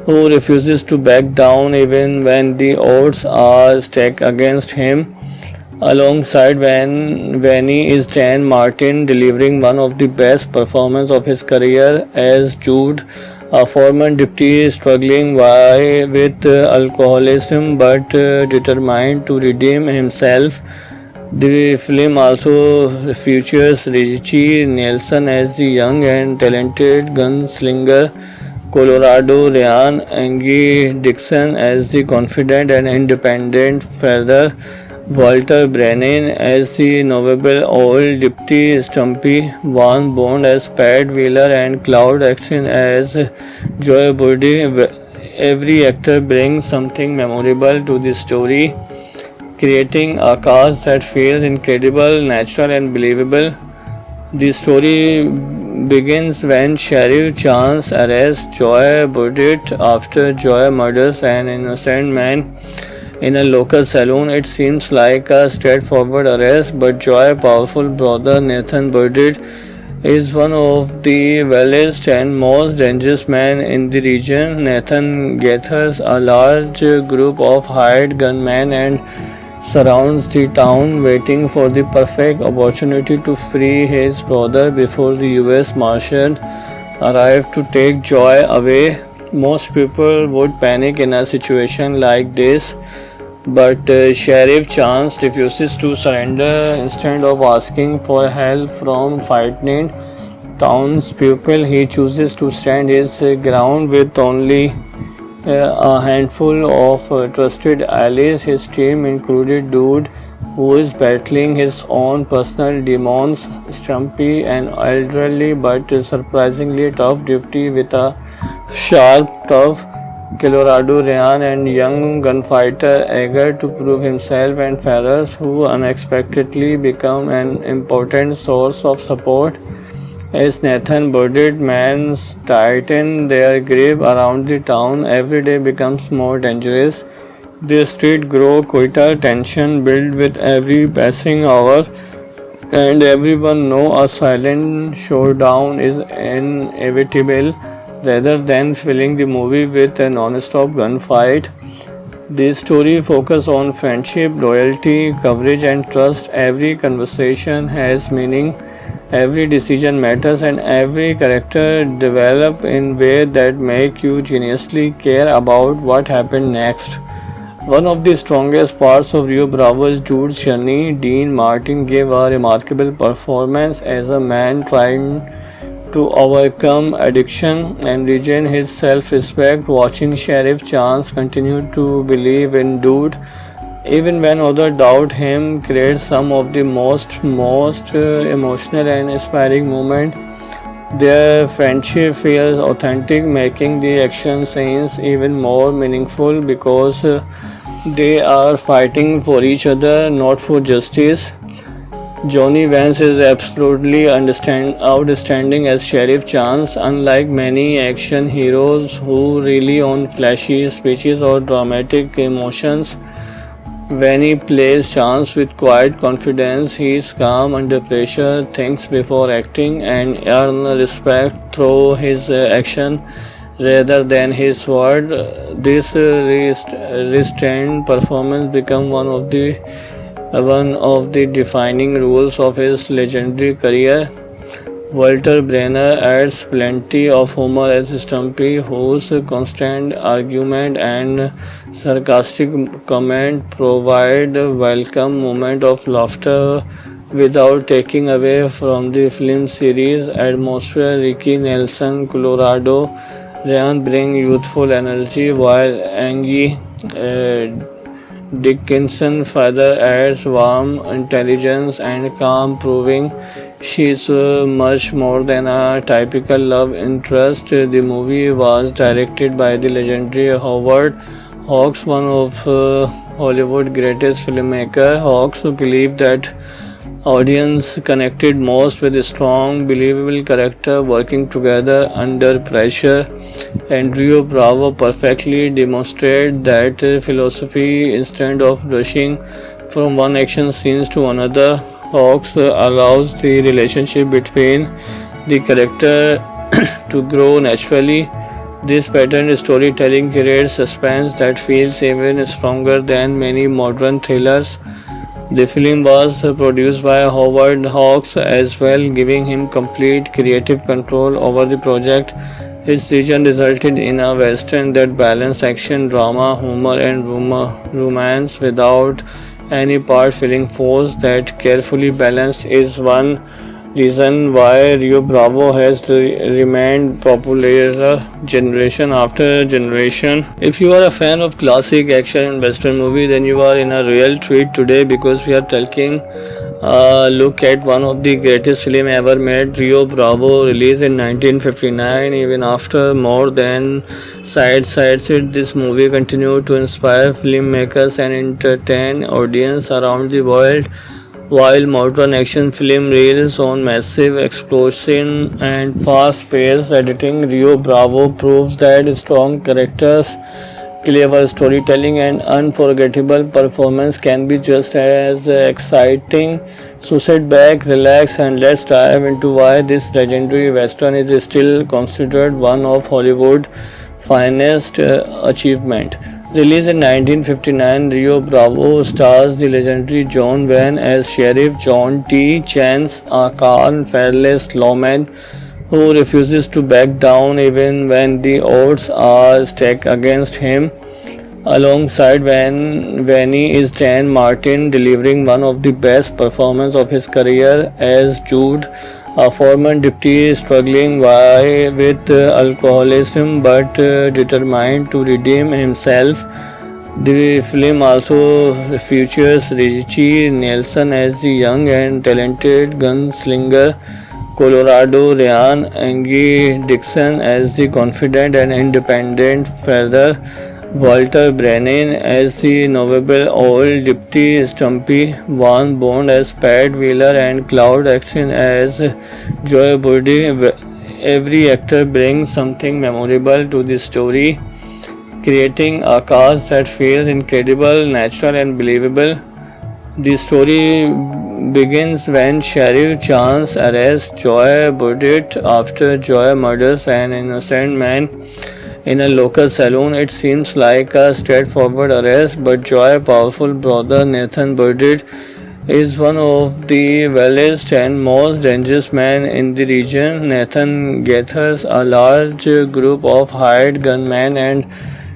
who refuses to back down even when the odds are stacked against him. Alongside Vanny is Dan Martin, delivering one of the best performances of his career as Jude, a former deputy struggling with alcoholism but determined to redeem himself. The film also features Richie Nelson as the young and talented gunslinger, Colorado Ryan, Angie Dixon as the confident and independent father, Walter Brennan as the knowable old deputy Stumpy, Van Bond as Pat Wheeler, and Cloud Action as Joy Burdi. Every actor brings something memorable to the story, creating a cast that feels incredible, natural, and believable. The story begins when Sheriff Chance arrests Joy Burdett after Joy murders an innocent man in a local saloon. It seems like a straightforward arrest, but Joy's powerful brother Nathan Burdett is one of the wildest and most dangerous men in the region. Nathan gathers a large group of hired gunmen and surrounds the town, waiting for the perfect opportunity to free his brother before the US Marshal arrive to take Joy away. Most people would panic in a situation like this, but Sheriff Chance refuses to surrender. Instead of asking for help from frightened townspeople, he chooses to stand his ground with only a handful of trusted allies. His team included Dude, who is battling his own personal demons, Stumpy, an elderly but surprisingly tough deputy with a sharp, tough Colorado Ryan, and young gunfighter eager to prove himself, and Ferris, who unexpectedly become an important source of support as Nathan Burdett men tighten their grip around the town. Every day becomes more dangerous. The streets grow quieter, tension builds with every passing hour, and everyone knows a silent showdown is inevitable. Rather than filling the movie with a non-stop gunfight, this story focuses on friendship, loyalty, courage, and trust. Every conversation has meaning, every decision matters, and every character develops in ways that make you genuinely care about what happened next. One of the strongest parts of Rio Bravo's Jude's journey. Dean Martin gave a remarkable performance as a man trying to overcome addiction and regain his self-respect. Watching Sheriff Chance continue to believe in Dude even when others doubt him creates some of the most emotional and inspiring moments. Their friendship feels authentic, making the action scenes even more meaningful because they are fighting for each other, not for justice. Johnny Vance is absolutely outstanding as Sheriff Chance. Unlike many action heroes who rely on flashy speeches or dramatic emotions, When he plays Chance with quiet confidence, he is calm under pressure, thinks before acting, and earns respect through his action rather than his word. This restrained performance becomes one of the defining roles of his legendary career. Walter Brenner adds plenty of humor as Stumpy, whose constant argument and sarcastic comment provide a welcome moment of laughter without taking away from the film series atmosphere. Ricky Nelson, Colorado Ryan bring youthful energy while Angie Dickinson further adds warmth, intelligence, and calm, proving she's much more than a typical love interest. The movie was directed by the legendary Howard Hawks, one of Hollywood's greatest filmmakers. Hawks believed that audience connected most with a strong, believable character working together under pressure. And Rio Bravo perfectly demonstrated that philosophy. Instead of rushing from one action scene to another, Hawks allows the relationship between the character to grow naturally. This pattern storytelling creates suspense that feels even stronger than many modern thrillers. The film was produced by Howard Hawks as well, giving him complete creative control over the project. His vision resulted in a western that balanced action, drama, humor, and romance without any part feeling forced. That carefully balanced is one reason why Rio Bravo has remained popular generation after generation. If you are a fan of classic action and western movie, then you are in a real treat today because we are taking a look at one of the greatest film ever made, Rio Bravo, released in 1959. Even after more than sides it, this movie continued to inspire filmmakers and entertain audience around the world. While modern action film relies on massive explosion and fast-paced editing, Rio Bravo proves that strong characters, clever storytelling, and unforgettable performance can be just as exciting. So sit back, relax, and let's dive into why this legendary western is still considered one of Hollywood's finest achievement. Released in 1959, Rio Bravo stars the legendary John Wayne as Sheriff John T. Chance, a calm, fearless lawman who refuses to back down even when the odds are stacked against him. Alongside Vanny is Dan Martin, delivering one of the best performances of his career as Jude, a former deputy struggling with alcoholism but determined to redeem himself. The film also features Richie Nelson as the young and talented gunslinger, Colorado Ryan, Angie Dixon as the confident and independent father, Walter Brennan as the knowable old deputy Stumpy, Van Bond as Pat Wheeler, and Cloud Action as Joy Buddy. Every actor brings something memorable to the story, creating a cast that feels incredible, natural, and believable. The story begins when Sheriff Chance arrests Joy Burdett after Joy murders an innocent man in a local saloon. It seems like a straightforward arrest, but Joy's powerful brother Nathan Burdett is one of the wildest and most dangerous men in the region. Nathan gathers a large group of hired gunmen and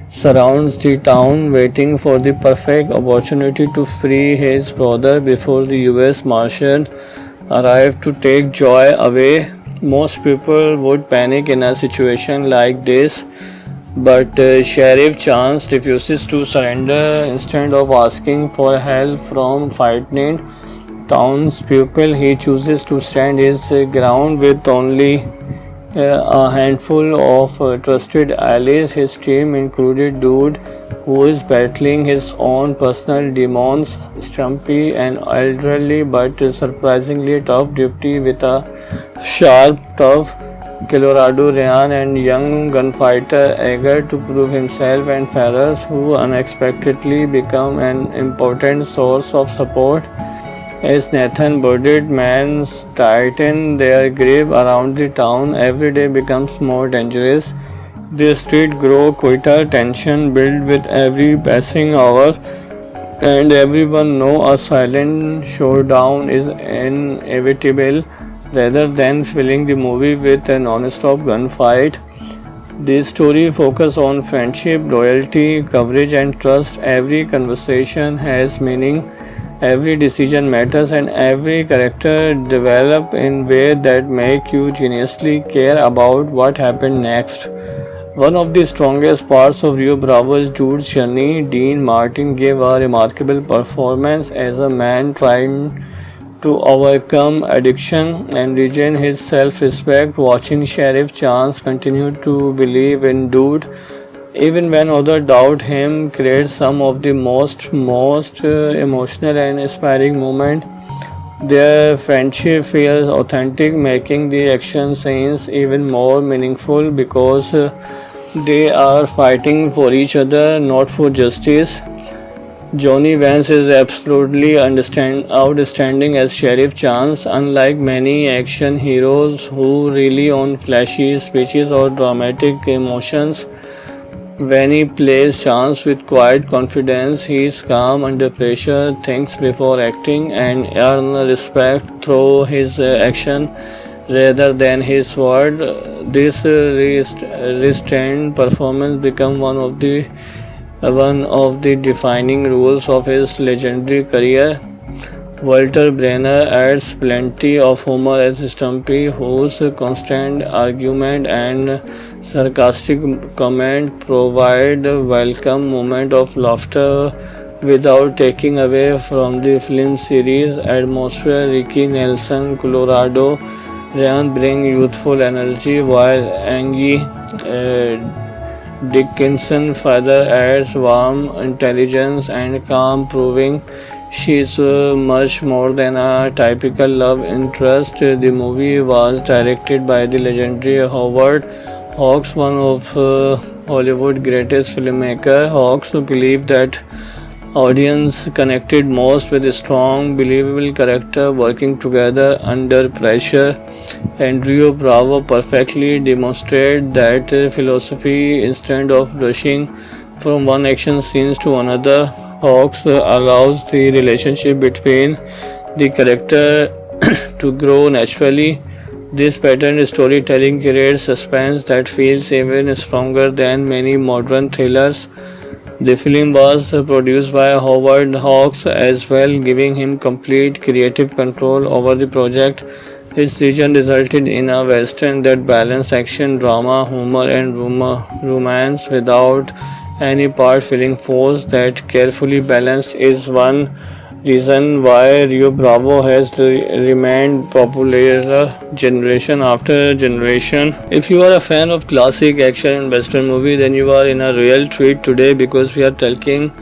surrounds the town, waiting for the perfect opportunity to free his brother before the US Marshal arrive to take Joy away. Most people would panic in a situation like this, but Sheriff Chance refuses to surrender. Instead of asking for help from frightened townspeople, he chooses to stand his ground with only a handful of trusted allies. His team included Dude, who is battling his own personal demons, Stumpy, an elderly but surprisingly tough deputy with a sharp, tough Colorado Ryan, and young gunfighter eager to prove himself, and Ferris, who unexpectedly become an important source of support as Nathan Burditt men's tighten their grip around the town. Every day becomes more dangerous. The street grow quicker, tension build with every passing hour, and everyone know a silent showdown is inevitable. Rather than filling the movie with a non-stop gunfight, the story focuses on friendship, loyalty, courage, and trust. Every conversation has meaning, every decision matters, and every character develop in way that make you genuinely care about what happened next. One of the strongest parts of Rio Bravo's Jude's journey, Dean Martin gave a remarkable performance as a man trying to overcome addiction and regain his self-respect. Watching Sheriff Chance continue to believe in Dude even when others doubt him creates some of the most emotional and inspiring moments. Their friendship feels authentic, making the action scenes even more meaningful because they are fighting for each other, not for justice. Johnny Vance is absolutely outstanding as Sheriff Chance. Unlike many action heroes who rely on flashy speeches or dramatic emotions, when he plays Chance with quiet confidence, he is calm under pressure, thinks before acting, and earns respect through his action rather than his word. This restrained performance becomes one of the defining roles of his legendary career. Walter Brenner adds plenty of humor as Stumpy, whose constant argument and sarcastic comment provide a welcome moment of laughter without taking away from the film series atmosphere. Ricky Nelson, Colorado Ryan bring youthful energy, while Angie Dickinson further adds warmth, intelligence, and calm, proving she is much more than a typical love interest. The movie was directed by the legendary Howard Hawks, one of Hollywood's greatest filmmakers. Hawks believed that audience connected most with a strong, believable character working together under pressure, and Rio Bravo perfectly demonstrated that philosophy. Instead of rushing from one action scene to another, Hawks allows the relationship between the character to grow naturally. This pattern storytelling creates suspense that feels even stronger than many modern thrillers. The film was produced by Howard Hawks as well, giving him complete creative control over the project. His vision resulted in a western that balanced action, drama, humor, and romance without any part feeling forced. That carefully balanced is one reason why Rio Bravo has remained popular generation after generation. If you are a fan of classic action and western movie, then you are in a real treat today because we are taking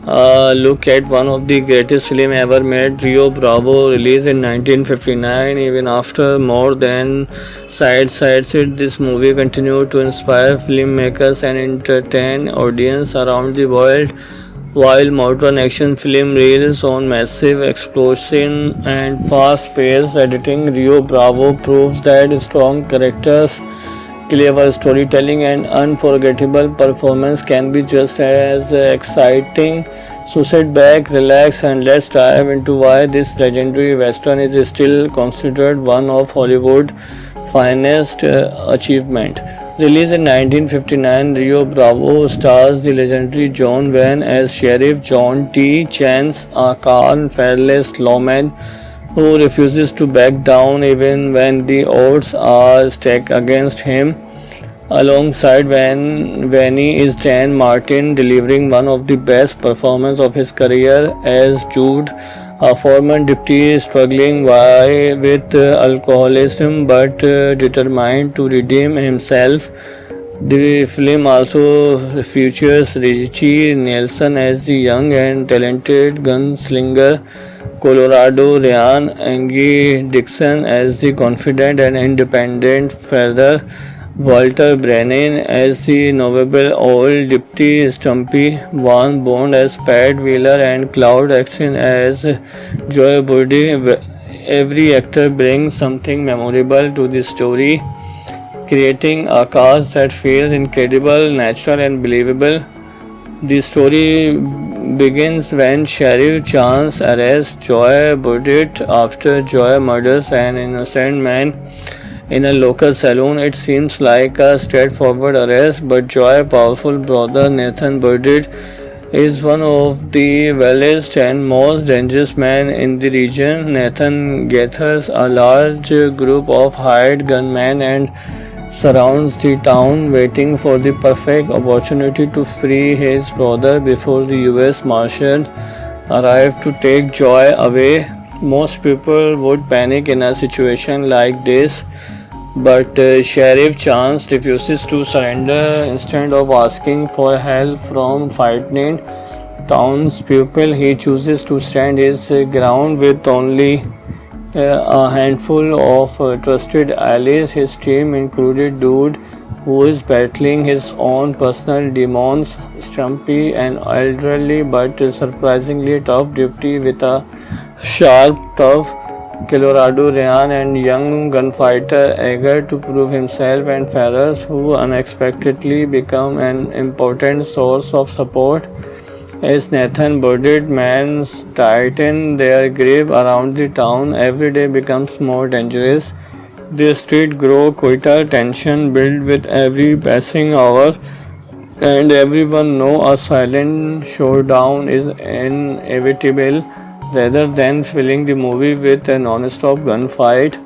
a look at one of the greatest film ever made, Rio Bravo, released in 1959. Even after more than sides it, this movie continued to inspire filmmakers and entertain audience around the world. While modern action film relies on massive explosion and fast-paced editing, Rio Bravo proves that strong characters, clever storytelling, and unforgettable performance can be just as exciting. So sit back, relax, and let's dive into why this legendary western is still considered one of Hollywood's finest achievement. Released in 1959, Rio Bravo stars the legendary John Wayne as Sheriff John T. Chance, a calm, fearless lawman who refuses to back down even when the odds are stacked against him. Alongside Vanny is Dan Martin, delivering one of the best performances of his career as Jude, a former deputy struggling with alcoholism but determined to redeem himself. The film also features Richie Nelson as the young and talented gunslinger, Colorado Ryan, Angie Dixon as the confident and independent father, Walter Brennan as the knowable old deputy Stumpy, Van Bond as Pat Wheeler, and Cloud Atkinson as Joy Budi. Every actor brings something memorable to the story, creating a cast that feels incredible, natural, and believable. The story begins when Sheriff Chance arrests Joy Budit after Joy murders an innocent man in a local saloon. It seems like a straightforward arrest, but Joy's powerful brother Nathan Budit is one of the wildest and most dangerous men in the region. Nathan gathers a large group of hired gunmen and surrounds the town, waiting for the perfect opportunity to free his brother before the US Marshal arrive to take Joy away. Most people would panic in a situation like this, but Sheriff Chance refuses to surrender. Instead of asking for help from frightened townspeople, he chooses to stand his ground with only a handful of trusted allies. His team included Dude, who is battling his own personal demons, Stumpy, an elderly but surprisingly tough deputy with a sharp, tough Colorado Ryan, and young gunfighter eager to prove himself, and Ferrers, who unexpectedly become an important source of support as Nathan Burdett men's tighten their grip around the town. Every day becomes more dangerous. The streets grow quieter, tension builds with every passing hour, and everyone knows a silent showdown is inevitable. Rather than filling the movie with a non-stop gunfight,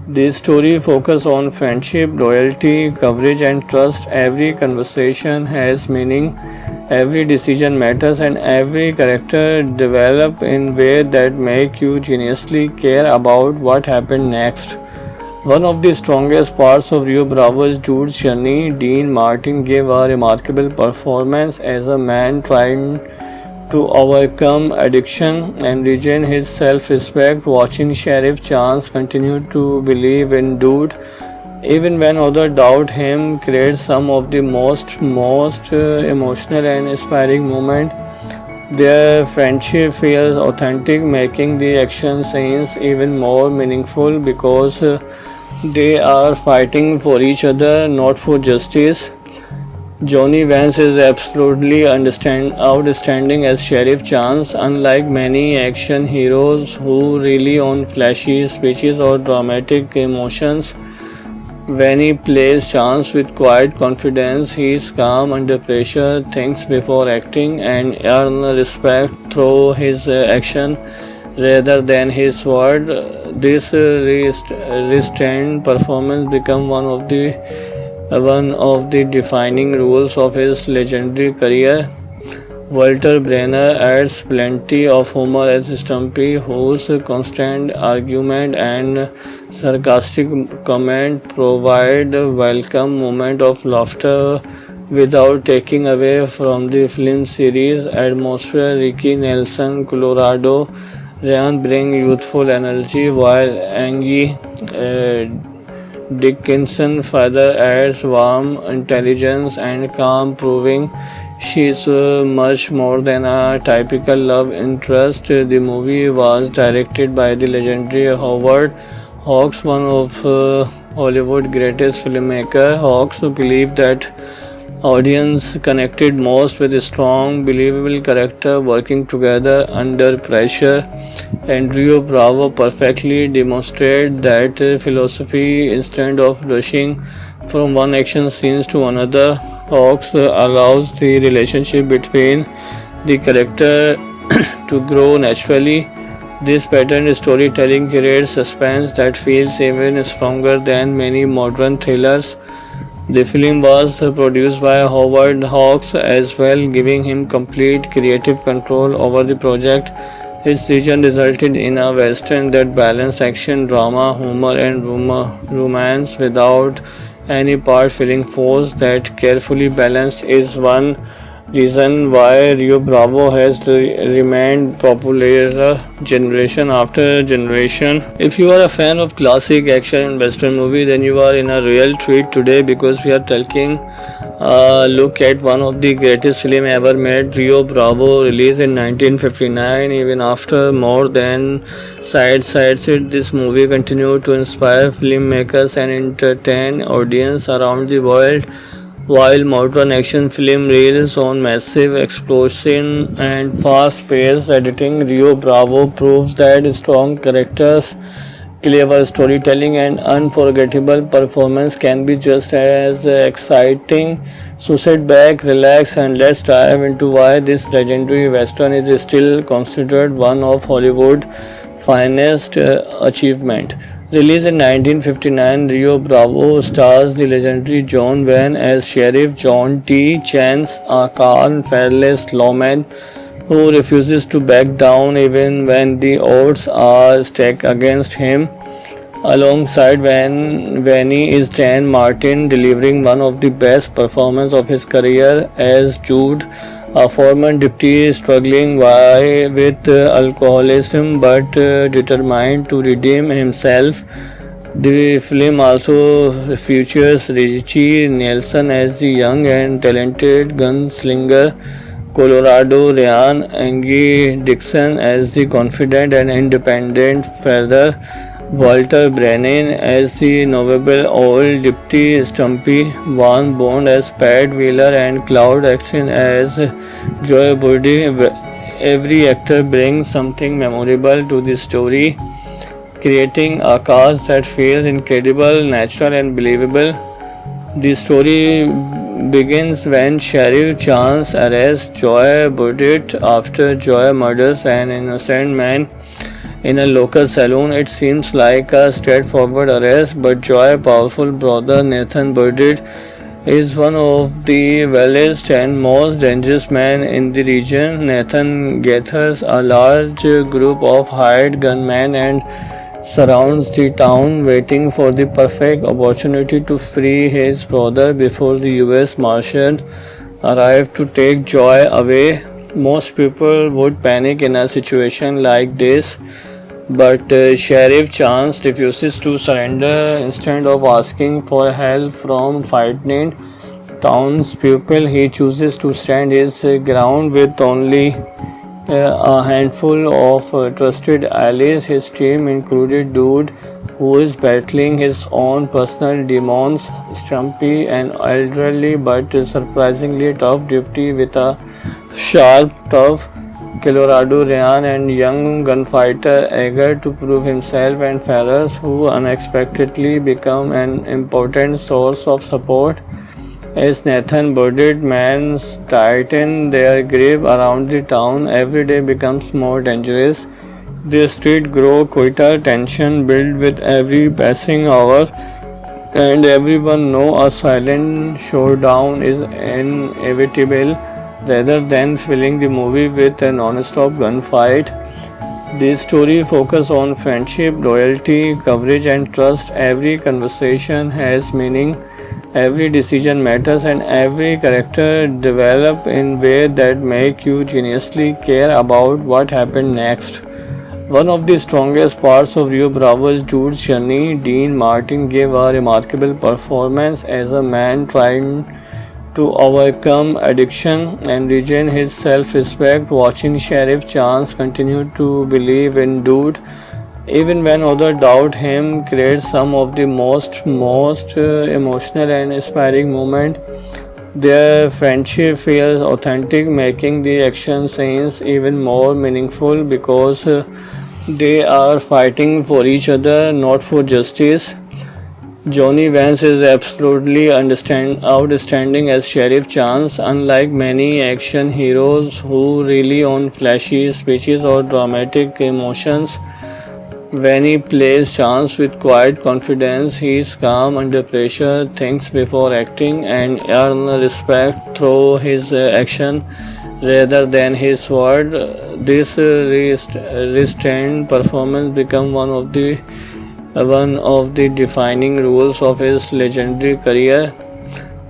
this story focuses on friendship, loyalty, coverage, and trust. Every conversation has meaning, every decision matters, and every character develops in ways that make you genuinely care about what happened next. One of the strongest parts of Rio Bravo's Jude's journey, Dean Martin gave a remarkable performance as a man trying to overcome addiction and regain his self-respect. Watching Sheriff Chance continue to believe in Dude even when others doubt him creates some of the most emotional and inspiring moments. Their friendship feels authentic, making the action scenes even more meaningful because they are fighting for each other, not for justice. Johnny Vance is absolutely outstanding as Sheriff Chance. Unlike many action heroes who rely on flashy speeches or dramatic emotions, when he plays Chance with quiet confidence, he is calm under pressure, thinks before acting, and earns respect through his action rather than his word. This restrained performance becomes one of the defining roles of his legendary career. Walter Brenner adds plenty of humor as Stumpy, whose constant argument and sarcastic comment provide a welcome moment of laughter without taking away from the film series atmosphere. Ricky Nelson, Colorado Ryan bring youthful energy, while Angie Dickinson further adds warmth, intelligence, and calm, proving she is much more than a typical love interest. The movie was directed by the legendary Howard Hawks, one of Hollywood's greatest filmmakers. Hawks believed that audience connected most with a strong, believable character working together under pressure, and Rio Bravo perfectly demonstrated that philosophy. Instead of rushing from one action scene to another, Hawks allows the relationship between the character to grow naturally. This pattern storytelling creates suspense that feels even stronger than many modern thrillers. The film was produced by Howard Hawks as well, giving him complete creative control over the project. His vision resulted in a western that balanced action, drama, humor, and romance without any part feeling forced. That carefully balanced is one reason why Rio Bravo has remained popular generation after generation. If you are a fan of classic action and western movie, then you are in a real treat today because we are talking look at one of the greatest film ever made, Rio Bravo, released in 1959. Even after more than sides it, this movie continued to inspire filmmakers and entertain audience around the world. While modern action film relies on massive explosion and fast-paced editing, Rio Bravo proves that strong characters, clever storytelling, and unforgettable performance can be just as exciting. So sit back, relax, and let's dive into why this legendary western is still considered one of Hollywood's finest achievement. Released in 1959, Rio Bravo stars the legendary John Wayne as Sheriff John T. Chance, a calm, fearless lawman who refuses to back down even when the odds are stacked against him. Alongside Vanny is Dan Martin, delivering one of the best performances of his career as Jude, a former deputy struggling with alcoholism but determined to redeem himself. The film also features Richie Nelson as the young and talented gunslinger, Colorado Ryan, Angie Dixon as the confident and independent father, Walter Brennan as the knowable old deputy Stumpy, Van Bond as Pat Wheeler, and Cloud Axon as Joy Buddy. Every actor brings something memorable to the story, creating a cast that feels incredible, natural, and believable. The story begins when Sheriff Chance arrests Joy Burdett after Joy murders an innocent man in a local saloon. It seems like a straightforward arrest, but Joy's powerful brother Nathan Burdett is one of the wildest and most dangerous men in the region. Nathan gathers a large group of hired gunmen and surrounds the town, waiting for the perfect opportunity to free his brother before the US Marshal arrive to take Joy away. Most people would panic in a situation like this, but Sheriff Chance refuses to surrender. Instead of asking for help from frightened townspeople, he chooses to stand his ground with only a handful of trusted allies. His team included Dude, who is battling his own personal demons, Stumpy, an elderly but surprisingly tough deputy with a sharp, tough Colorado Ryan, and young gunfighter eager to prove himself, and Ferris, who unexpectedly become an important source of support as Nathan Burdett men tighten their grip around the town. Every day becomes more dangerous. The streets grow quieter, tension builds with every passing hour, and everyone knows a silent showdown is inevitable. Rather than filling the movie with a non-stop gunfight, the story focuses on friendship, loyalty, courage, and trust. Every conversation has meaning, every decision matters, and every character develops in ways that make you genuinely care about what happened next. One of the strongest parts of Rio Bravo's Jude's journey. Dean Martin gave a remarkable performance as a man trying to overcome addiction and regain his self-respect. Watching Sheriff Chance continue to believe in Dude even when others doubt him creates some of the most emotional and inspiring moments. Their friendship feels authentic, making the action scenes even more meaningful because they are fighting for each other, not for justice. Johnny Vance is absolutely outstanding as Sheriff Chance. Unlike many action heroes who rely on flashy speeches or dramatic emotions, when he plays Chance with quiet confidence, he is calm under pressure, thinks before acting, and earns respect through his action rather than his word. This restrained performance becomes one of the one of the defining roles of his legendary career.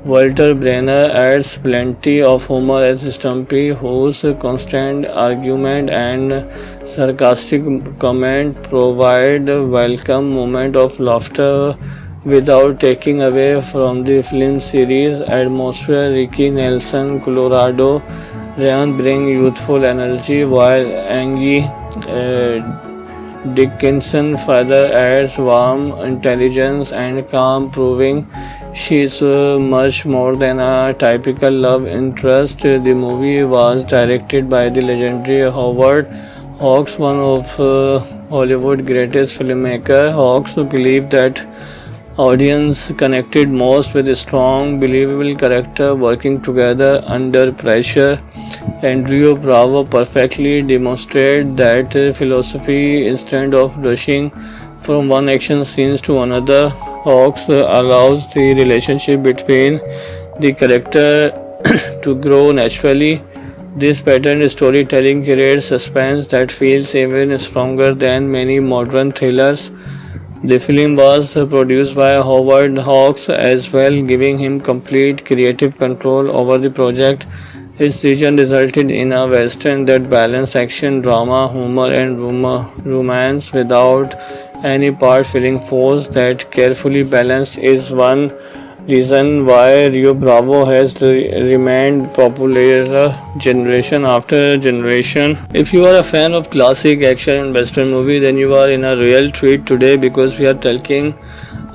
Walter Brenner adds plenty of humor as Stumpy, whose constant argument and sarcastic comment provide a welcome moment of laughter without taking away from the film series atmosphere. Ricky Nelson, Colorado Ryan bring youthful energy while Angie Dickinson further adds warmth, intelligence, and calm, proving she's much more than a typical love interest. The movie was directed by the legendary Howard Hawks, one of Hollywood's greatest filmmakers. Hawks believed that audience connected most with a strong, believable character working together under pressure. Andrew Bravo perfectly demonstrated that philosophy. Instead of rushing from one action scene to another, Hawks allows the relationship between the character to grow naturally. This pattern storytelling creates suspense that feels even stronger than many modern thrillers. The film was produced by Howard Hawks as well, giving him complete creative control over the project. His vision resulted in a western that balanced action, drama, humor, and romance without any part feeling forced. That carefully balanced is one reason why Rio Bravo has remained popular generation after generation. If you are a fan of classic action and western movie, then you are in a real treat today because we are taking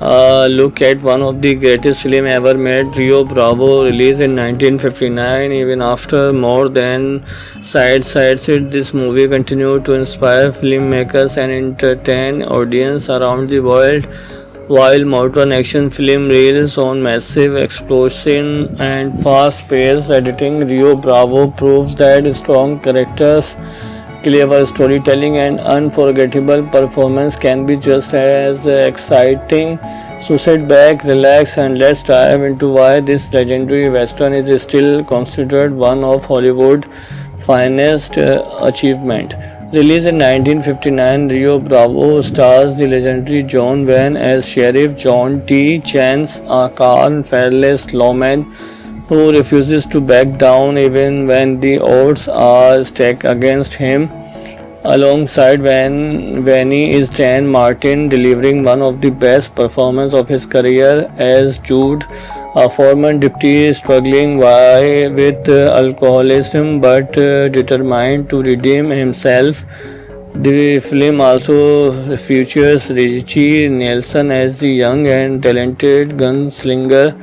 a look at one of the greatest film ever made, Rio Bravo, released in 1959. Even after more than sides it, this movie continued to inspire filmmakers and entertain audience around the world. While modern action film relies on massive explosion and fast-paced editing, Rio Bravo proves that strong characters, clever storytelling, and unforgettable performance can be just as exciting. So sit back, relax, and let's dive into why this legendary western is still considered one of Hollywood's finest achievement. Released in 1959, Rio Bravo stars the legendary John Wayne as Sheriff John T. Chance, a calm, fearless lawman who refuses to back down even when the odds are stacked against him. Alongside Vanny is Dan Martin, delivering one of the best performances of his career as Jude, a former deputy struggling with alcoholism but determined to redeem himself. The film also features Richie Nelson as the young and talented gunslinger,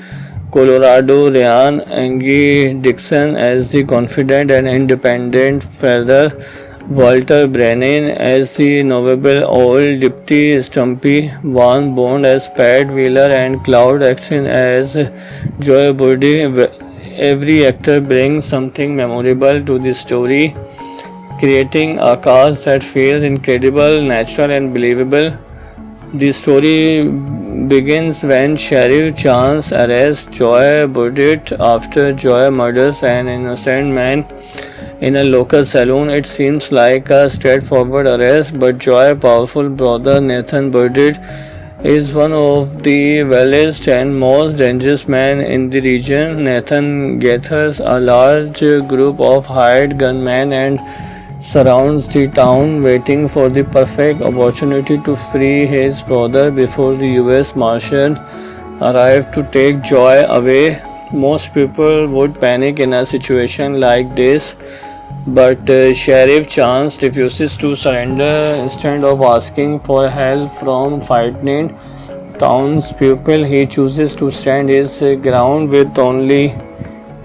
Colorado Ryan, Angie Dixon as the confident and independent father, Walter Brennan as the knowable old deputy Stumpy, Van Bond as Pat Wheeler, and Cloud Action as Joy Body. Every actor brings something memorable to the story, creating a cast that feels incredible, natural, and believable. The story begins when Sheriff Chance arrests Joy Burdett after Joy murders an innocent man in a local saloon. It seems like a straightforward arrest, but Joy's powerful brother Nathan Burdett is one of the wildest and most dangerous men in the region. Nathan gathers a large group of hired gunmen and surrounds the town, waiting for the perfect opportunity to free his brother before the US Marshal arrive to take Joy away. Most people would panic in a situation like this, but Sheriff Chance refuses to surrender. Instead of asking for help from frightened townspeople, he chooses to stand his ground with only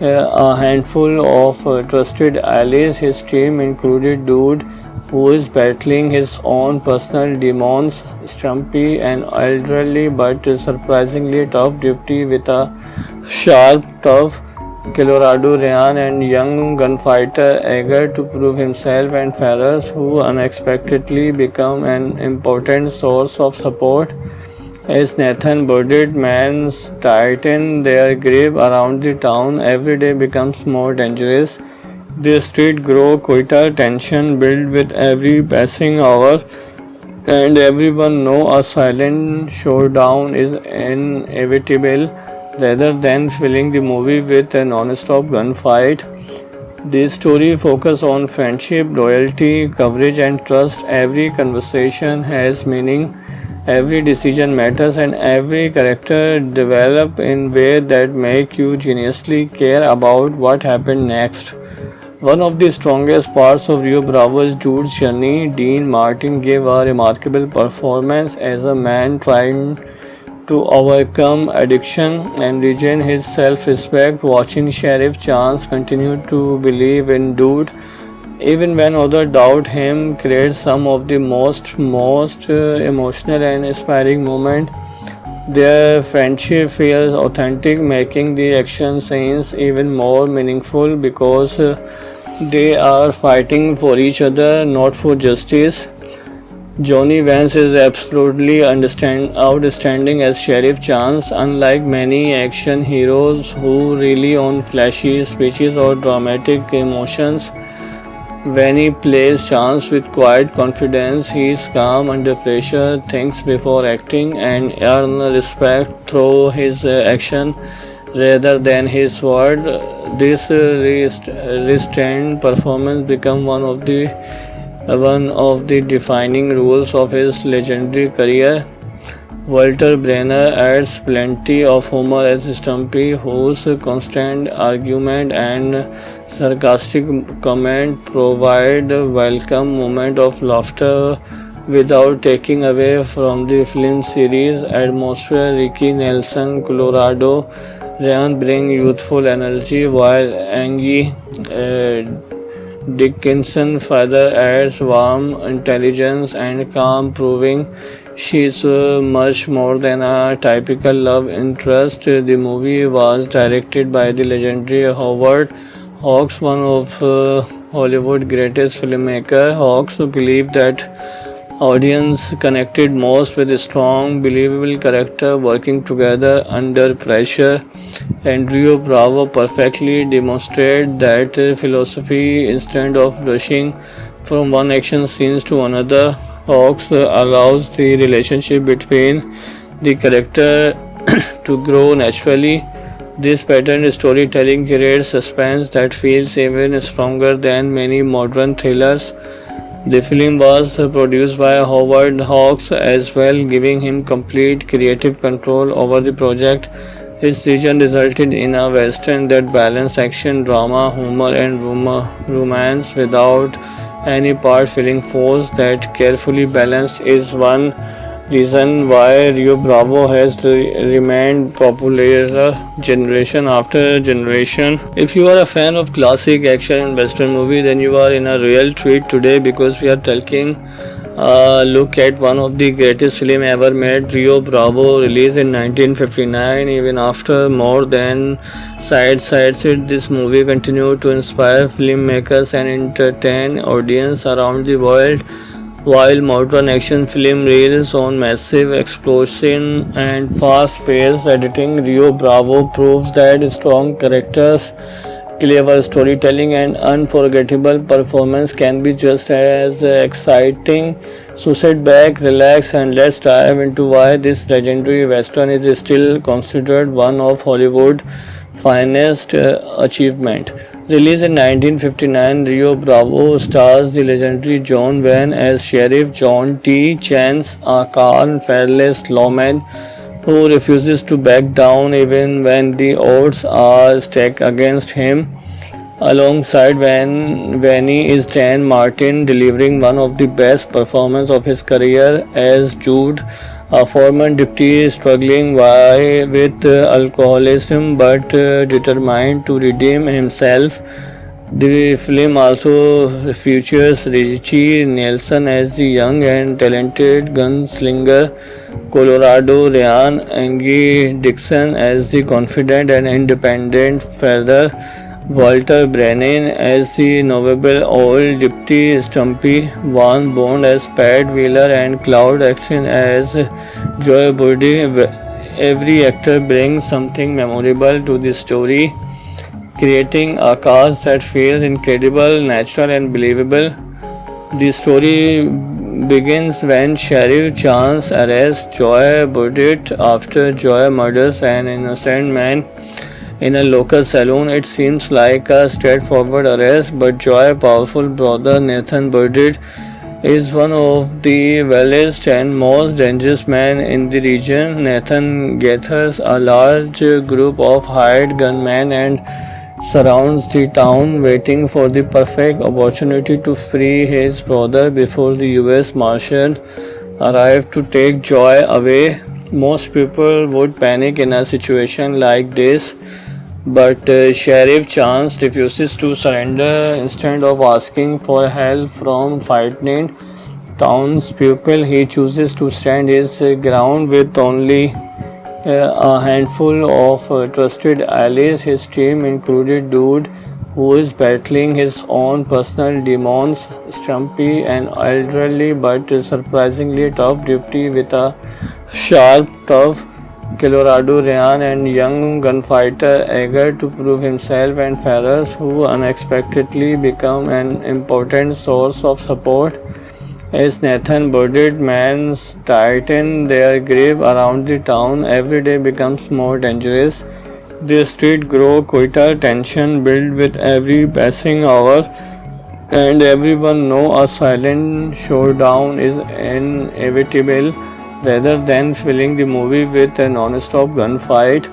a handful of trusted allies. His team included Dude, who is battling his own personal demons, Stumpy, an elderly but surprisingly tough deputy with a sharp, tough Colorado Ryan, and young gunfighter eager to prove himself, and Ferris, who unexpectedly become an important source of support as Nathan Burdett men tighten their grip around the town. Every day becomes more dangerous. The street grow quicker, tension build with every passing hour. and everyone know a silent showdown is inevitable rather than filling the movie with a non-stop gunfight. This story focuses on friendship, loyalty, courage, and trust. Every conversation has meaning, every decision matters, and every character develop in way that make you genuinely care about what happened next. One of the strongest parts of Rio Bravo's Jude's journey, Dean Martin gave a remarkable performance as a man trying to overcome addiction and regain his self-respect. Watching Sheriff Chance continue to believe in Dude even when others doubt him creates some of the most emotional and inspiring moments. Their friendship feels authentic, making the action scenes even more meaningful because they are fighting for each other, not for justice. Johnny Vance is absolutely outstanding as Sheriff Chance. Unlike many action heroes who rely on flashy speeches or dramatic emotions, when he plays Chance with quiet confidence, he is calm under pressure, thinks before acting, and earns respect through his action rather than his word. This restrained performance becomes one of the defining rules of his legendary career. Walter Brenner adds plenty of humor as Stumpy, whose constant argument and sarcastic comment provide a welcome moment of laughter without taking away from the film series atmosphere. Ricky Nelson, Colorado Ryan bring youthful energy while Angie Dickinson further adds warmth, intelligence, and calm, proving she's much more than a typical love interest. The movie was directed by the legendary Howard Hawks, one of Hollywood's greatest filmmakers. Hawks believed that audience connected most with a strong, believable character working together under pressure. And Rio Bravo perfectly demonstrated that philosophy. Instead of rushing from one action scene to another, Hawks allows the relationship between the character to grow naturally. This pattern storytelling creates suspense that feels even stronger than many modern thrillers. The film was produced by Howard Hawks as well, giving him complete creative control over the project. His vision resulted in a western that balanced action, drama, humor, and romance without any part feeling forced. That carefully balanced is one reason why Rio Bravo has remained popular generation after generation. If you are a fan of classic action and western movie, then you are in a real treat today because we are taking a look at one of the greatest film ever made, Rio Bravo, released in 1959. Even after more than sides it, this movie continued to inspire filmmakers and entertain audience around the world. While modern action film relies on massive explosion and fast-paced editing, Rio Bravo proves that strong characters, clever storytelling, and unforgettable performance can be just as exciting. So sit back, relax, and let's dive into why this legendary western is still considered one of Hollywood's finest achievement. Released in 1959, Rio Bravo stars the legendary John Wayne as Sheriff John T. Chance, a calm, fearless lawman who refuses to back down even when the odds are stacked against him. Alongside Vanny is Dan Martin, delivering one of the best performances of his career as Jude, a former deputy struggling with alcoholism but determined to redeem himself. The film also features Richie Nelson as the young and talented gunslinger, Colorado Ryan Angie Dixon as the confident and independent father, Walter Brennan as the knowable old deputy Stumpy, Van Bond as Pat Wheeler, and Cloud Action as Joy Buddy. Every actor brings something memorable to the story, creating a cast that feels incredible, natural, and believable. The story begins when Sheriff Chance arrests Joy Burdett after Joy murders an innocent man in a local saloon. It seems like a straightforward arrest, but Joy's powerful brother Nathan Burdett is one of the wildest and most dangerous men in the region. Nathan gathers a large group of hired gunmen and surrounds the town, waiting for the perfect opportunity to free his brother before the US Marshal arrive to take Joy away. Most people would panic in a situation like this, but Sheriff Chance refuses to surrender. Instead of asking for help from frightened townspeople, he chooses to stand his ground with only a handful of trusted allies. His team included Dude, who is battling his own personal demons, Stumpy, an elderly but surprisingly tough deputy with a sharp, tough Colorado Ryan, and young gunfighter eager to prove himself, and Ferris, who unexpectedly become an important source of support as Nathan Burdett's men tighten their grip around the town. Every day becomes more dangerous. The streets grow quieter, tension builds with every passing hour, and everyone knows a silent showdown is inevitable. Rather than filling the movie with a non-stop gunfight,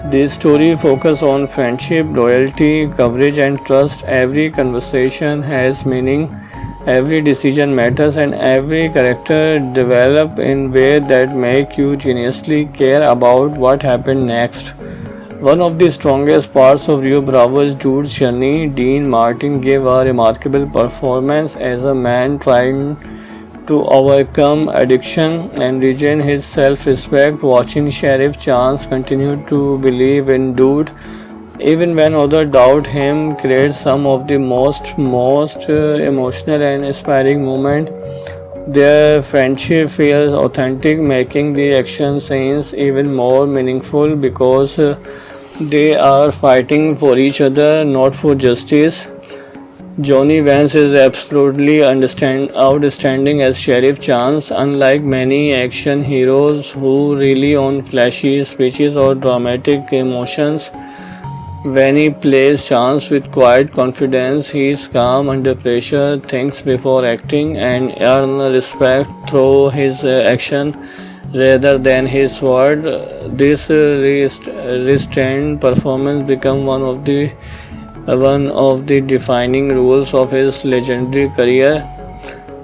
the story focuses on friendship, loyalty, courage, and trust. Every conversation has meaning, every decision matters, and every character develops in ways that make you genuinely care about what happened next. One of the strongest parts of Rio Bravo's Jude's journey, Dean Martin gave a remarkable performance as a man trying to overcome addiction and regain his self-respect. Watching Sheriff Chance continue to believe in Dude even when others doubt him creates some of the most emotional and inspiring moments. Their friendship feels authentic, making the action scenes even more meaningful because they are fighting for each other, not for justice. Johnny Vance is absolutely outstanding as Sheriff Chance. Unlike many action heroes who rely on flashy speeches or dramatic emotions, when he plays Chance with quiet confidence, he is calm under pressure, thinks before acting, and earns respect through his action rather than his word. This restrained performance becomes one of the defining roles of his legendary career.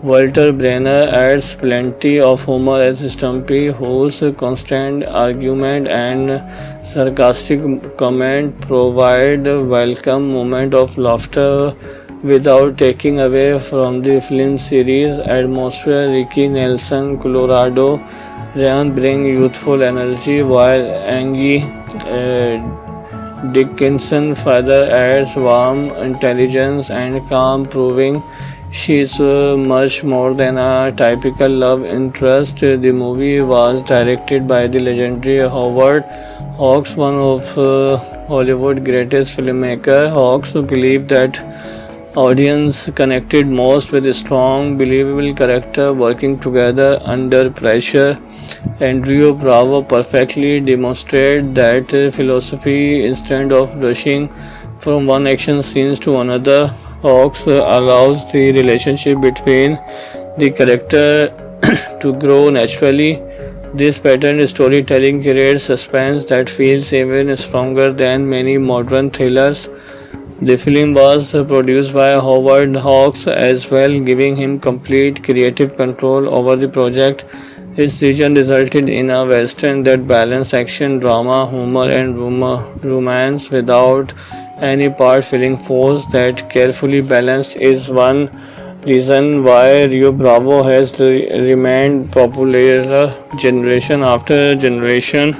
Walter Brenner adds plenty of humor as Stumpy, whose constant argument and sarcastic comment provide a welcome moment of laughter without taking away from the film series atmosphere. Ricky Nelson, Colorado Ryan bring youthful energy, while Angie Dickinson further adds warmth, intelligence, and calm, proving she is much more than a typical love interest. The movie was directed by the legendary Howard Hawks, one of Hollywood's greatest filmmakers. Hawks believed that audience connected most with a strong, believable character working together under pressure, and Rio Bravo perfectly demonstrated that philosophy. Instead of rushing from one action scene to another, Hawks allows the relationship between the character to grow naturally. This pattern storytelling creates suspense that feels even stronger than many modern thrillers. The film was produced by Howard Hawks as well, giving him complete creative control over the project. His vision resulted in a western that balanced action, drama, humor, and romance without any part feeling forced. That carefully balanced is one reason why Rio Bravo has remained popular generation after generation.